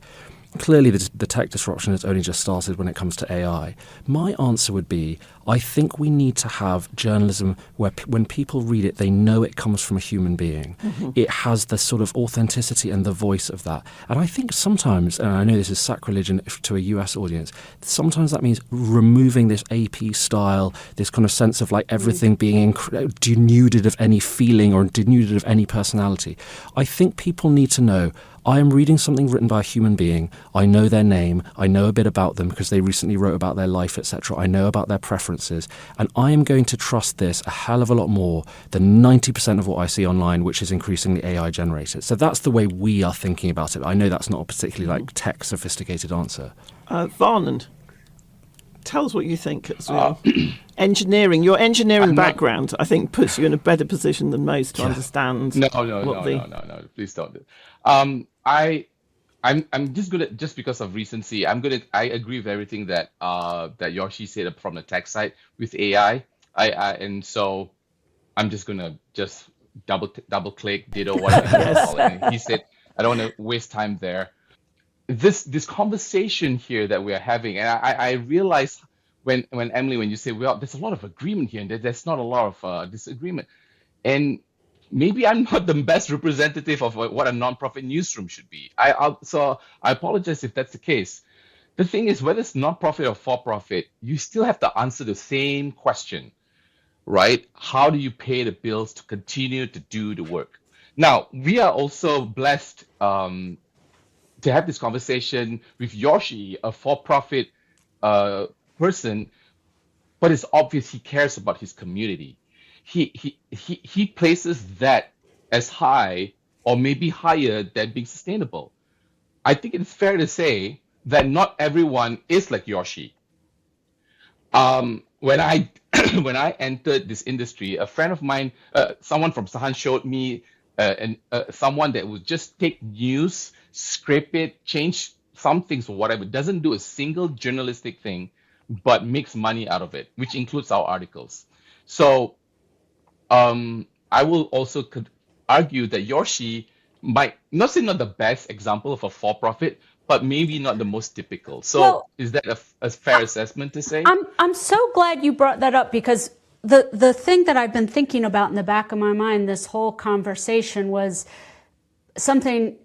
clearly the tech disruption has only just started when it comes to AI. My answer would be, I think we need to have journalism where when people read it, they know it comes from a human being. Mm-hmm. It has the sort of authenticity and the voice of that. And I think sometimes, and I know this is sacrilege to a US audience, sometimes that means removing this AP style, this kind of sense of like everything being denuded of any feeling or denuded of any personality. I think people need to know, I am reading something written by a human being. I know their name. I know a bit about them because they recently wrote about their life, etc. I know about their preferences. And I am going to trust this a hell of a lot more than 90% of what I see online, which is increasingly AI generated. So that's the way we are thinking about it. I know that's not a particularly like tech sophisticated answer. Vanan, tell us what you think as well. Engineering, your engineering background, I think, puts you in a better position than most to understand. No, please don't. I'm just gonna, just because of recency, I agree with everything that Joshi said from the tech side with AI. And so I'm just gonna double click, ditto whatever. And he said I don't want to waste time there. This conversation here that we are having, and I realize when Emily, when you say, well, there's a lot of agreement here and there's not a lot of disagreement, and maybe I'm not the best representative of what a nonprofit newsroom should be. So I apologize if that's the case. The thing is, whether it's nonprofit or for-profit, you still have to answer the same question, right? How do you pay the bills to continue to do the work? Now, we are also blessed to have this conversation with Joshi, a for-profit person, but it's obvious he cares about his community. He places that as high or maybe higher than being sustainable. I think it's fair to say that not everyone is like Joshi. When I entered this industry, a friend of mine, someone from Sahan showed me someone that would just take news, scrape it, change some things or whatever, doesn't do a single journalistic thing, but makes money out of it, which includes our articles. So I will also argue that Joshi might not say not the best example of a for-profit, but maybe not the most typical. So is that a fair assessment to say? I'm so glad you brought that up, because the thing that I've been thinking about in the back of my mind this whole conversation was something,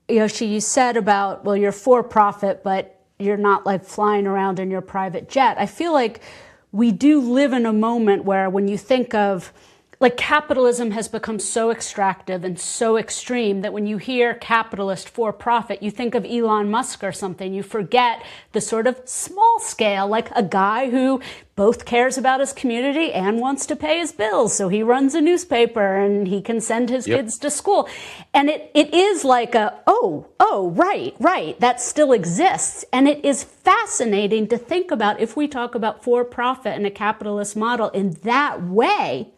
Joshi, you said about, well, you're for-profit, but you're not like flying around in your private jet. I feel like we do live in a moment where when you think of like capitalism has become so extractive and so extreme that when you hear capitalist for profit, you think of Elon Musk or something. You forget the sort of small scale, like a guy who both cares about his community and wants to pay his bills. So he runs a newspaper and he can send his kids to school. And it is like right, that still exists. And it is fascinating to think about, if we talk about for profit and a capitalist model in that way,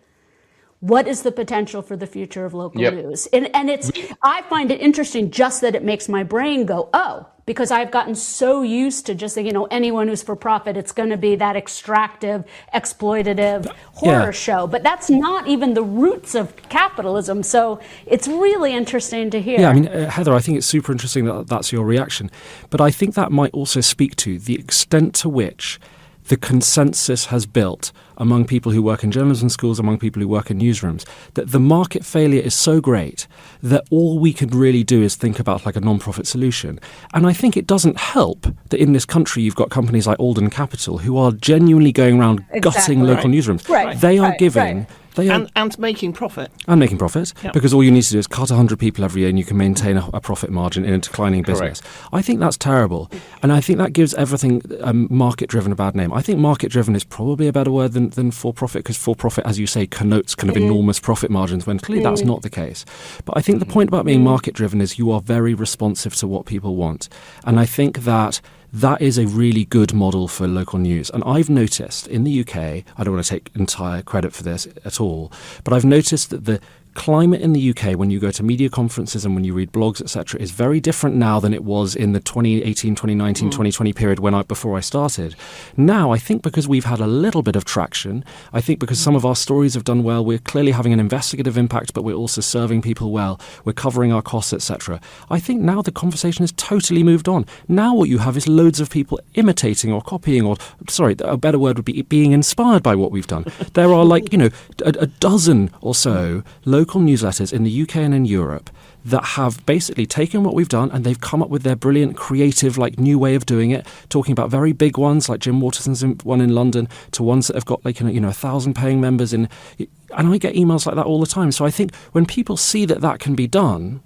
what is the potential for the future of local news? And I find it interesting just that it makes my brain go, oh, because I've gotten so used to just thinking, anyone who's for profit, it's going to be that extractive, exploitative horror show. But that's not even the roots of capitalism. So it's really interesting to hear. Yeah, I mean, Heather, I think it's super interesting that that's your reaction. But I think that might also speak to the extent to which the consensus has built among people who work in journalism schools, among people who work in newsrooms, that the market failure is so great that all we can really do is think about like a non-profit solution. And I think it doesn't help that in this country you've got companies like Alden Capital who are genuinely going around gutting local newsrooms. They are giving... And making profit. And making profit, because all you need to do is cut 100 people every year and you can maintain a profit margin in a declining business. I think that's terrible. And I think that gives everything market-driven a bad name. I think market-driven is probably a better word than for-profit, because for-profit, as you say, connotes kind of enormous profit margins, when clearly that's not the case. But I think the point about being market-driven is you are very responsive to what people want. And I think that is a really good model for local news. And I've noticed in the UK, I don't want to take entire credit for this at all, but I've noticed that the climate in the UK when you go to media conferences and when you read blogs, etc., is very different now than it was in the 2018, 2019, 2020 period before I started. Now, I think because we've had a little bit of traction, I think because some of our stories have done well, we're clearly having an investigative impact, but we're also serving people well, we're covering our costs, etc. I think now the conversation has totally moved on. Now what you have is loads of people imitating or copying, or, sorry, a better word would be being inspired by what we've done. There are a dozen or so local newsletters in the UK and in Europe that have basically taken what we've done and they've come up with their brilliant, creative, new way of doing it, talking about very big ones like Jim Waterson's one in London to ones that have got 1,000 paying members and I get emails like that all the time. So I think when people see that can be done,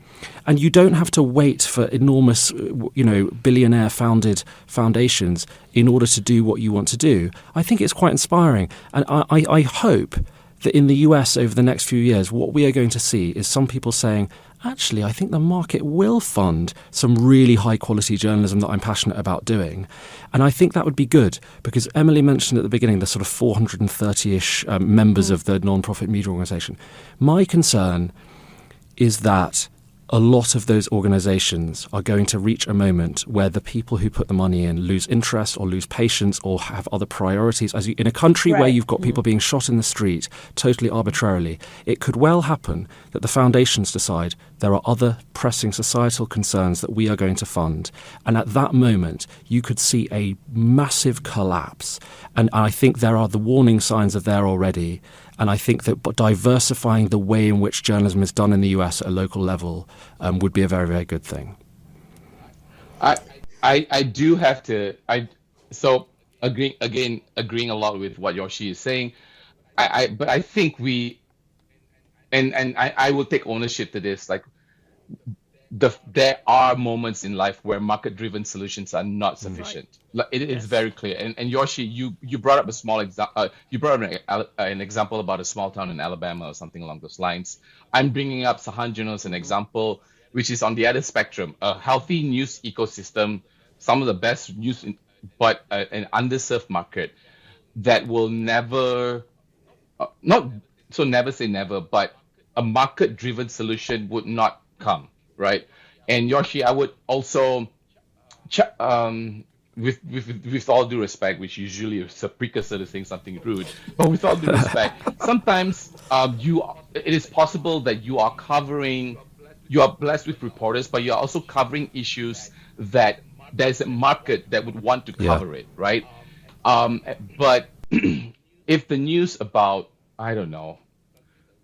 and you don't have to wait for enormous, billionaire founded foundations in order to do what you want to do, I think it's quite inspiring. And I hope that in the US over the next few years, what we are going to see is some people saying, actually, I think the market will fund some really high-quality journalism that I'm passionate about doing. And I think that would be good, because Emily mentioned at the beginning the sort of 430-ish members of the non-profit media organisation. My concern is that a lot of those organisations are going to reach a moment where the people who put the money in lose interest or lose patience or have other priorities. In a country where you've got people being shot in the street totally arbitrarily, it could well happen that the foundations decide there are other pressing societal concerns that we are going to fund. And at that moment, you could see a massive collapse. And I think there are the warning signs are there already. And I think that diversifying the way in which journalism is done in the US at a local level would be a very, very good thing. I do have to. Agreeing a lot with what Joshi is saying. But I think I will take ownership to this. There are moments in life where market-driven solutions are not sufficient. It is very clear. And Joshi, you brought up a small example. You brought up an example about a small town in Alabama or something along those lines. I'm bringing up Sahan Journal as an example, which is on the other spectrum. A healthy news ecosystem, some of the best news, but an underserved market that will never say never, but a market-driven solution would not come. Right, and Joshi, I would also, with all due respect, which usually is a precursor to saying something rude, but with all due respect, sometimes it is possible that you are blessed with reporters, but you are also covering issues that there's a market that would want to cover it, right? But if the news about, I don't know,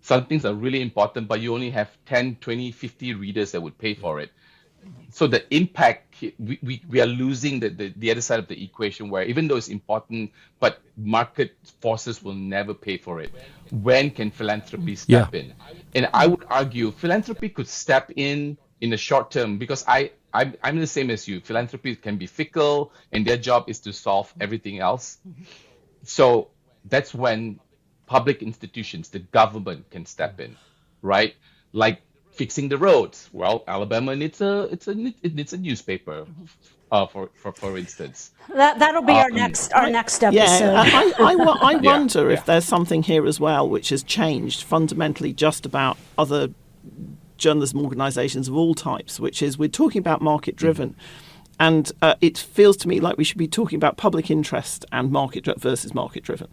some things are really important, but you only have 10, 20, 50 readers that would pay for it. so the impact, we are losing the other side of the equation, where even though it's important, but market forces will never pay for it. When can philanthropy step in? And I would argue philanthropy could step in the short term, because I'm the same as you. Philanthropy can be fickle, and their job is to solve everything else. So that's when public institutions, the government, can step in, right? Like fixing the roads. Well, Alabama needs a newspaper, for instance. That'll be our next episode. Yeah, I wonder if there's something here as well which has changed fundamentally just about other journalism organisations of all types, which is we're talking about market driven. And it feels to me like we should be talking about public interest and market versus market driven.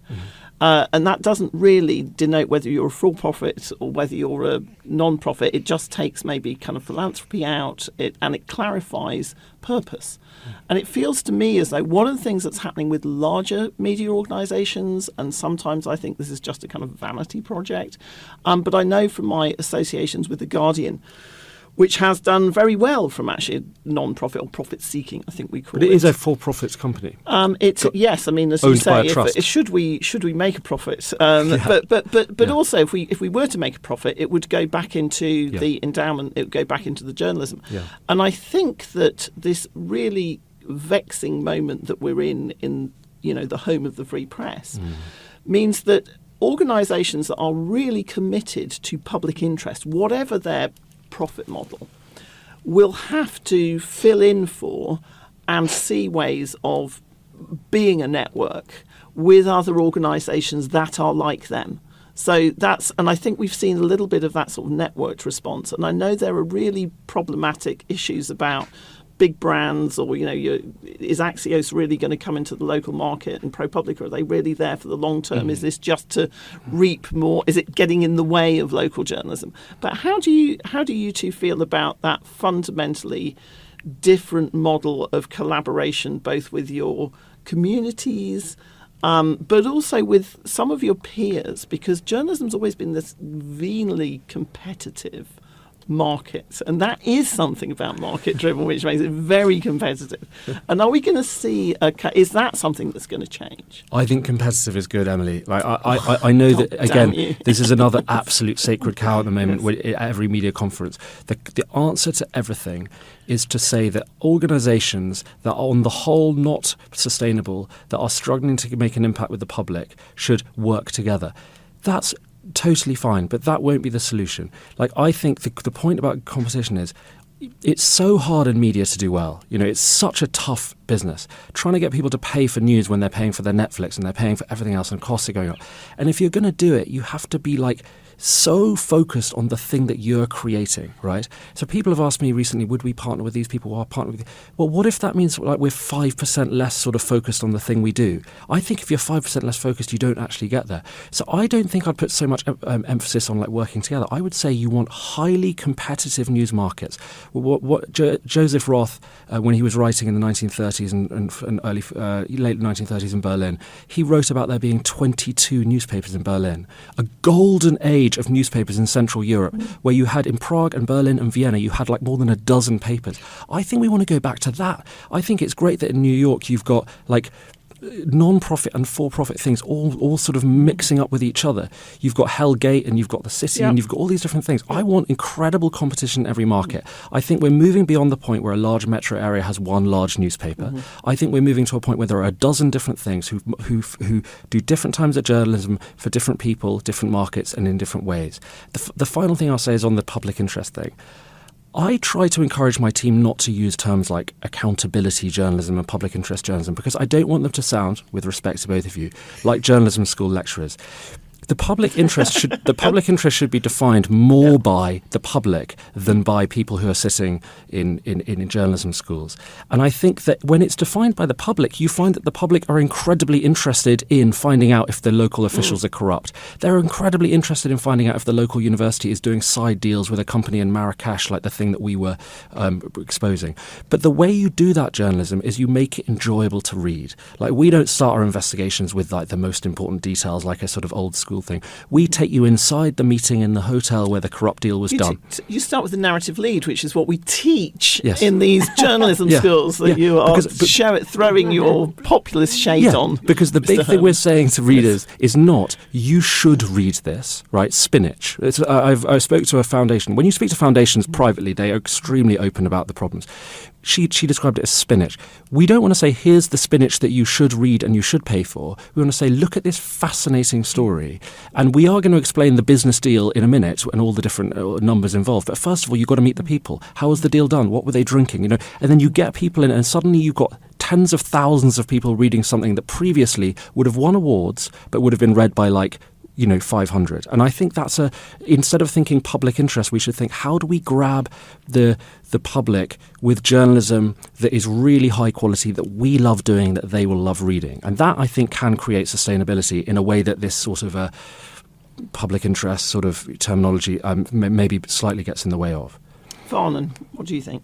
And that doesn't really denote whether you're a for-profit or whether you're a non-profit. It just takes maybe kind of philanthropy out, and it clarifies purpose. And it feels to me as though one of the things that's happening with larger media organisations, and sometimes I think this is just a kind of vanity project, but I know from my associations with The Guardian, which has done very well from actually a non-profit or profit-seeking, I think we call it. But it is a for-profit company. Yes, I mean, as you say, should we make a profit? But also, if we were to make a profit, it would go back into the endowment. It would go back into the journalism. Yeah. And I think that this really vexing moment that we're in the home of the free press, means that organisations that are really committed to public interest, whatever their profit model, will have to fill in for and see ways of being a network with other organisations that are like them. So and I think we've seen a little bit of that sort of networked response. And I know there are really problematic issues about big brands, or is Axios really going to come into the local market, and ProPublica, are they really there for the long term? Is this just to reap more? Is it getting in the way of local journalism? But how do you two feel about that fundamentally different model of collaboration, both with your communities, but also with some of your peers? Because journalism's always been this venally competitive market, and that is something about market driven which makes it very competitive. And are we going to see is that something that's going to change? I think competitive is good, Emily. Like I know that, again, this is another absolute sacred cow at the moment. At every media conference, the answer to everything is to say that organisations that are on the whole not sustainable, that are struggling to make an impact with the public, should work together. That's totally fine, but that won't be the solution. Like, I think the point about competition is it's so hard in media to do well. It's such a tough business. Trying to get people to pay for news when they're paying for their Netflix and they're paying for everything else and costs are going up. And if you're going to do it, you have to be so focused on the thing that you're creating, right? So people have asked me recently, would we partner with these people or partner with... Well, what if that means we're 5% less sort of focused on the thing we do? I think if you're 5% less focused, you don't actually get there. So I don't think I'd put so much emphasis on working together. I would say you want highly competitive news markets. What Joseph Roth, when he was writing in the 1930s and early late 1930s in Berlin, he wrote about there being 22 newspapers in Berlin, a golden age of newspapers in Central Europe, where you had in Prague and Berlin and Vienna, you had more than a dozen papers. I think we want to go back to that. I think it's great that in New York you've got non-profit and for-profit things all sort of mixing up with each other. You've got Hellgate and you've got the City and you've got all these different things. I want incredible competition in every market. I think we're moving beyond the point where a large metro area has one large newspaper. I think we're moving to a point where there are a dozen different things who do different times of journalism for different people, different markets, and in different ways. The final thing I'll say is on the public interest thing. I try to encourage my team not to use terms like accountability journalism and public interest journalism, because I don't want them to sound, with respect to both of you, like journalism school lecturers. The public interest should be defined more by the public than by people who are sitting in journalism schools. And I think that when it's defined by the public, you find that the public are incredibly interested in finding out if the local officials are corrupt. They're incredibly interested in finding out if the local university is doing side deals with a company in Marrakesh, like the thing that we were exposing. But the way you do that journalism is you make it enjoyable to read. We don't start our investigations with the most important details, like a sort of old school school thing. We take you inside the meeting in the hotel where the corrupt deal was done. You start with the narrative lead, which is what we teach Yes. in these journalism schools, that you are throwing your populist shade on. Because the big thing we're saying to readers is not, you should read this, right? Spinach. I spoke to a foundation. When you speak to foundations privately, they are extremely open about the problems. She described it as spinach. We don't want to say, here's the spinach that you should read and you should pay for. We want to say, look at this fascinating story. And we are going to explain the business deal in a minute and all the different numbers involved. But first of all, you've got to meet the people. How was the deal done? What were they drinking? And then you get people in, and suddenly you've got tens of thousands of people reading something that previously would have won awards, but would have been read by 500. And I think that's instead of thinking public interest, we should think, how do we grab the public with journalism that is really high quality, that we love doing, that they will love reading? And that, I think, can create sustainability in a way that this sort of a public interest sort of terminology maybe slightly gets in the way of. Vanan, what do you think?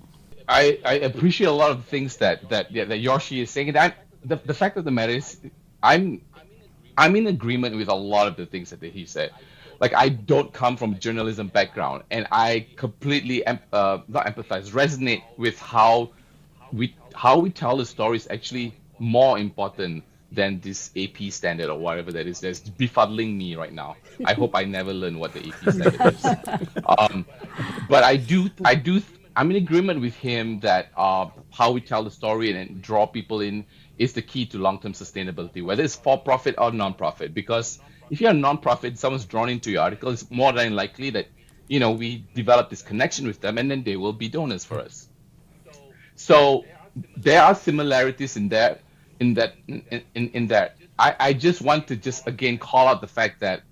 I appreciate a lot of the things that Joshi is saying. And the fact of the matter is, I'm in agreement with a lot of the things that he said. Like, I don't come from a journalism background, and I completely resonate with how we tell the story is actually more important than this AP standard or whatever that is. That's befuddling me right now. I hope I never learn what the AP standard is. But I'm in agreement with him that how we tell the story and draw people in is the key to long-term sustainability, whether it's for-profit or non-profit. Because if you're a non-profit, someone's drawn into your article, it's more than likely that, we develop this connection with them, and then they will be donors for us. So there are similarities in that. I just want to again call out the fact that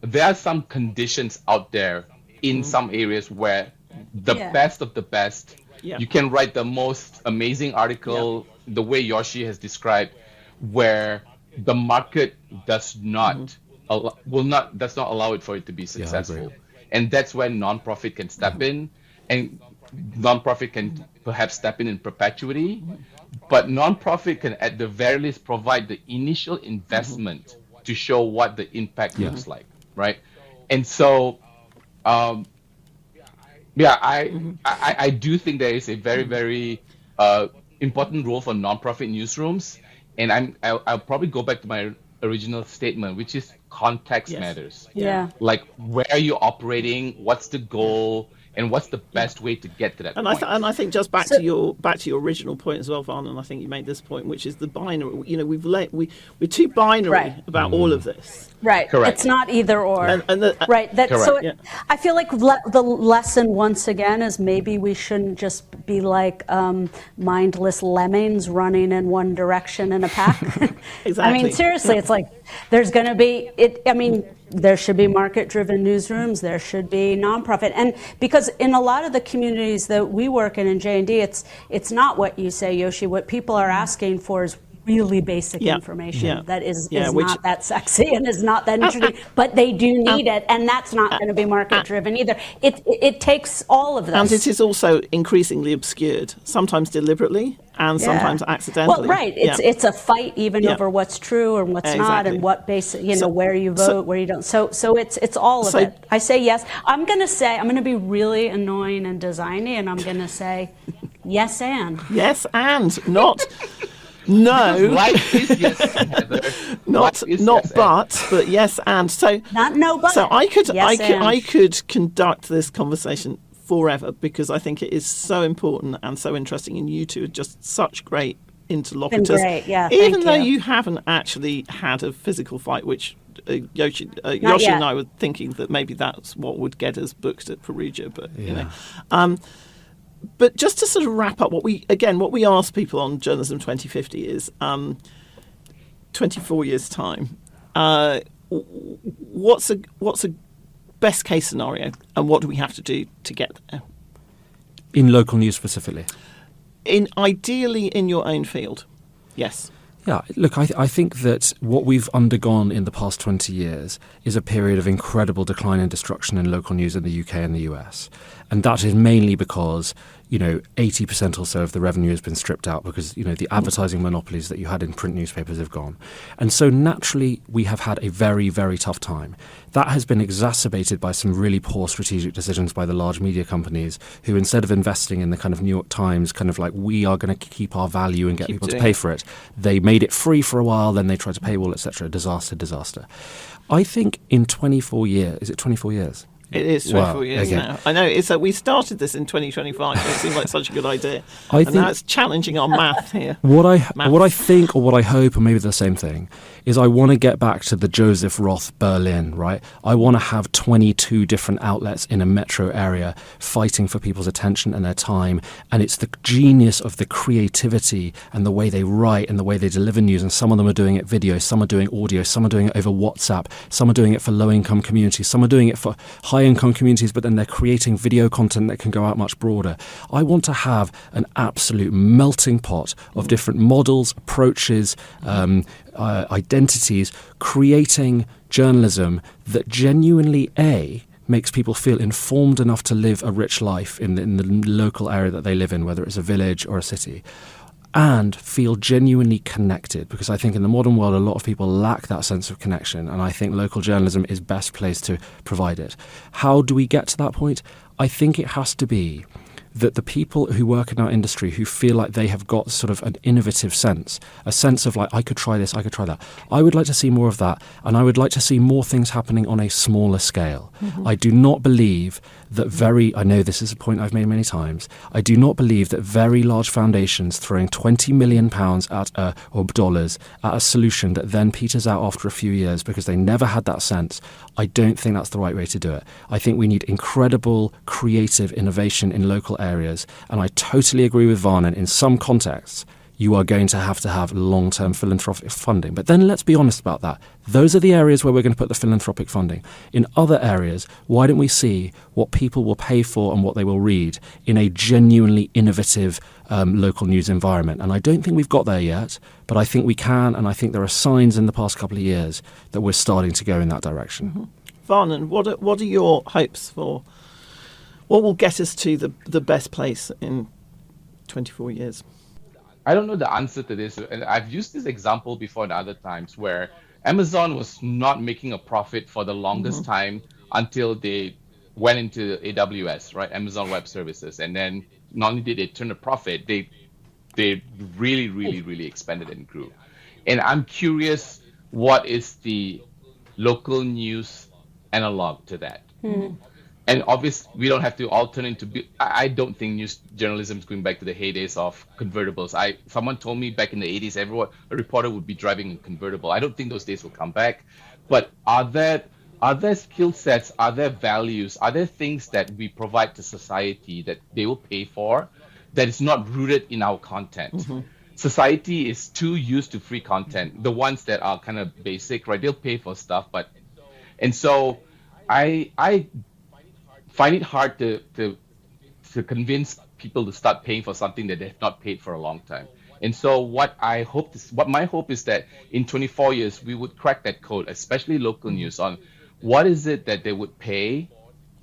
there are some conditions out there in some areas where the best of the best, you can write the most amazing article, the way Joshi has described, where the market does not allow it for it to be successful. And that's when nonprofit can step in, and nonprofit can perhaps step in perpetuity, but nonprofit can at the very least provide the initial investment to show what the impact looks like, right? And so I do think there is a very, very important role for nonprofit newsrooms, and I'll probably go back to my original statement, which is context matters. Yeah. Like, where are you operating? What's the goal? And what's the best way to get to that point? I think just back to your original point as well, Van, and I think you made this point, which is the binary. We're too binary about all of this. Right. Correct. It's not either or. Correct. I feel like the lesson once again is maybe we shouldn't just be like mindless lemmings running in one direction in a pack. Exactly. I mean, seriously, it's like there's going to be there should be market-driven newsrooms. There should be nonprofit, and because in a lot of the communities that we work in J&D, it's not what you say, Joshi. What people are asking for is really basic information that is not that sexy and is not that interesting, but they do need it, and that's not going to be market-driven either. It takes all of this. And it is also increasingly obscured, sometimes deliberately and sometimes accidentally. Well, it's a fight even over what's true and what's not, and what basic, where you vote, where you don't. So it's all of it. I say yes. I'm going to be really annoying and designy, and I'm going to say yes and. Yes and, not... No, life is yes, Heather. Not but yes and. So not no but. So I could conduct this conversation forever, because I think it is so important and so interesting, and you two are just such great interlocutors. Great, even though you haven't actually had a physical fight, which Joshi and I were thinking that maybe that's what would get us booked at Perugia, but But just to sort of wrap up, what we ask people on Journalism 2050 is 24 years' time. What's a best case scenario, and what do we have to do to get there? In local news specifically? Ideally in your own field, yes. Yeah, look, I think that what we've undergone in the past 20 years is a period of incredible decline and destruction in local news in the UK and the US. And that is mainly because, 80% or so of the revenue has been stripped out because, the advertising monopolies that you had in print newspapers have gone. And so naturally, we have had a very, very tough time. That has been exacerbated by some really poor strategic decisions by the large media companies who, instead of investing in the kind of New York Times, kind of like, we are going to keep our value and get people to pay for it, they made it free for a while, then they tried to paywall, etc. Disaster. I think in 24 years, is it 24 years? It is 24 years okay. now. I know. It's we started this in 2025. It seemed like such a good idea. I think now it's challenging our math here. What I think, or what I hope, or maybe the same thing, is I want to get back to the Joseph Roth Berlin, right? I want to have 22 different outlets in a metro area fighting for people's attention and their time. And it's the genius of the creativity and the way they write and the way they deliver news. And some of them are doing it video, some are doing audio, some are doing it over WhatsApp, some are doing it for low-income communities, some are doing it for high-income communities, but then they're creating video content that can go out much broader. I want to have an absolute melting pot of different models, approaches, identities, creating journalism that genuinely, makes people feel informed enough to live a rich life in the local area that they live in, whether it's a village or a city, and feel genuinely connected, because I think in the modern world a lot of people lack that sense of connection, and I think local journalism is best placed to provide it. How do we get to that point? I think it has to be that the people who work in our industry who feel like they have got sort of an innovative sense, a sense of like, I could try this, I could try that. I would like to see more of that, and I would like to see more things happening on a smaller scale. Mm-hmm. I do not believe that I know this is a point I've made many times, I do not believe that very large foundations throwing £20 million or dollars at a solution that then peters out after a few years because they never had that sense, I don't think that's the right way to do it. I think we need incredible creative innovation in local areas, and I totally agree with Vanan. In some contexts, you are going to have long-term philanthropic funding. But then let's be honest about that. Those are the areas where we're going to put the philanthropic funding. In other areas, why don't we see what people will pay for and what they will read in a genuinely innovative local news environment? And I don't think we've got there yet, but I think we can, and I think there are signs in the past couple of years that we're starting to go in that direction. Mm-hmm. Vanan, what are your hopes for what will get us to the best place in 24 years? I don't know the answer to this. And I've used this example before in other times where Amazon was not making a profit for the longest time until they went into AWS, right? Amazon Web Services. And then not only did they turn a profit, they really, really, really expanded and grew. And I'm curious, what is the local news analog to that? And obviously, we don't have to all turn into. I don't think news journalism is going back to the heydays of convertibles. Someone told me back in the 80s, a reporter would be driving a convertible. I don't think those days will come back. But are there skill sets? Are there values? Are there things that we provide to society that they will pay for, that is not rooted in our content? Mm-hmm. Society is too used to free content. The ones that are kind of basic, right? They'll pay for stuff, and so I find it hard to convince people to start paying for something that they have not paid for a long time. And so what my hope is that in 24 years, we would crack that code, especially local news, on what is it that they would pay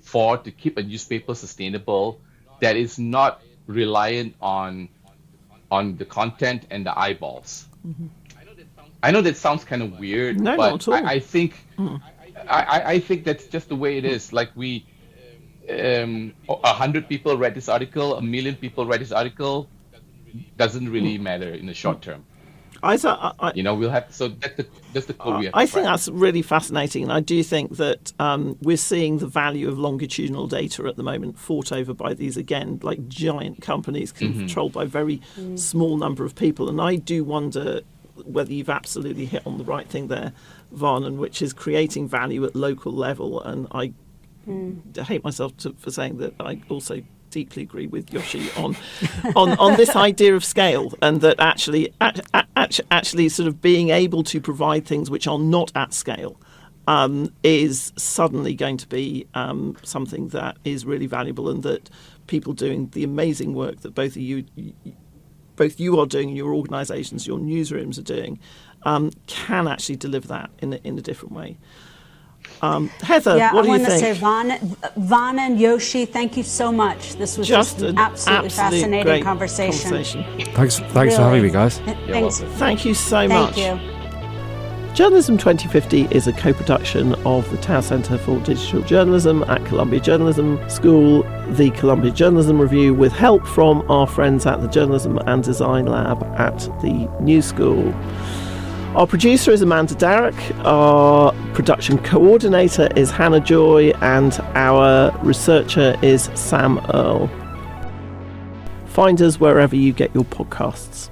for to keep a newspaper sustainable that is not reliant on the content and the eyeballs. Mm-hmm. I know that sounds kind of weird, no, but not at all. I think I think that's just the way it is. Like 100 people read this article, 1 million people read this article, doesn't really matter in the short term. We'll have so that's the code we have. I think that's really fascinating, and I do think that we're seeing the value of longitudinal data at the moment fought over by these, again, like giant companies controlled by a very small number of people. And I do wonder whether you've absolutely hit on the right thing there, Vanan, which is creating value at local level. And I hate myself for saying that I also deeply agree with Joshi on this idea of scale, and that actually sort of being able to provide things which are not at scale is suddenly going to be something that is really valuable, and that people doing the amazing work that both you are doing, your organisations, your newsrooms are doing, can actually deliver that in a different way. Heather, Yeah, what do I you want to think? say, Vanan, Yoshi, thank you so much. This was just an absolutely fascinating great conversation. Thanks for having me, guys. Thanks. Thank you so much. Thank you. Journalism 2050 is a co-production of the Tower Centre for Digital Journalism at Columbia Journalism School, the Columbia Journalism Review, with help from our friends at the Journalism and Design Lab at the New School. Our producer is Amanda Darroch, our production coordinator is Hannah Joy, and our researcher is Sam Earle. Find us wherever you get your podcasts.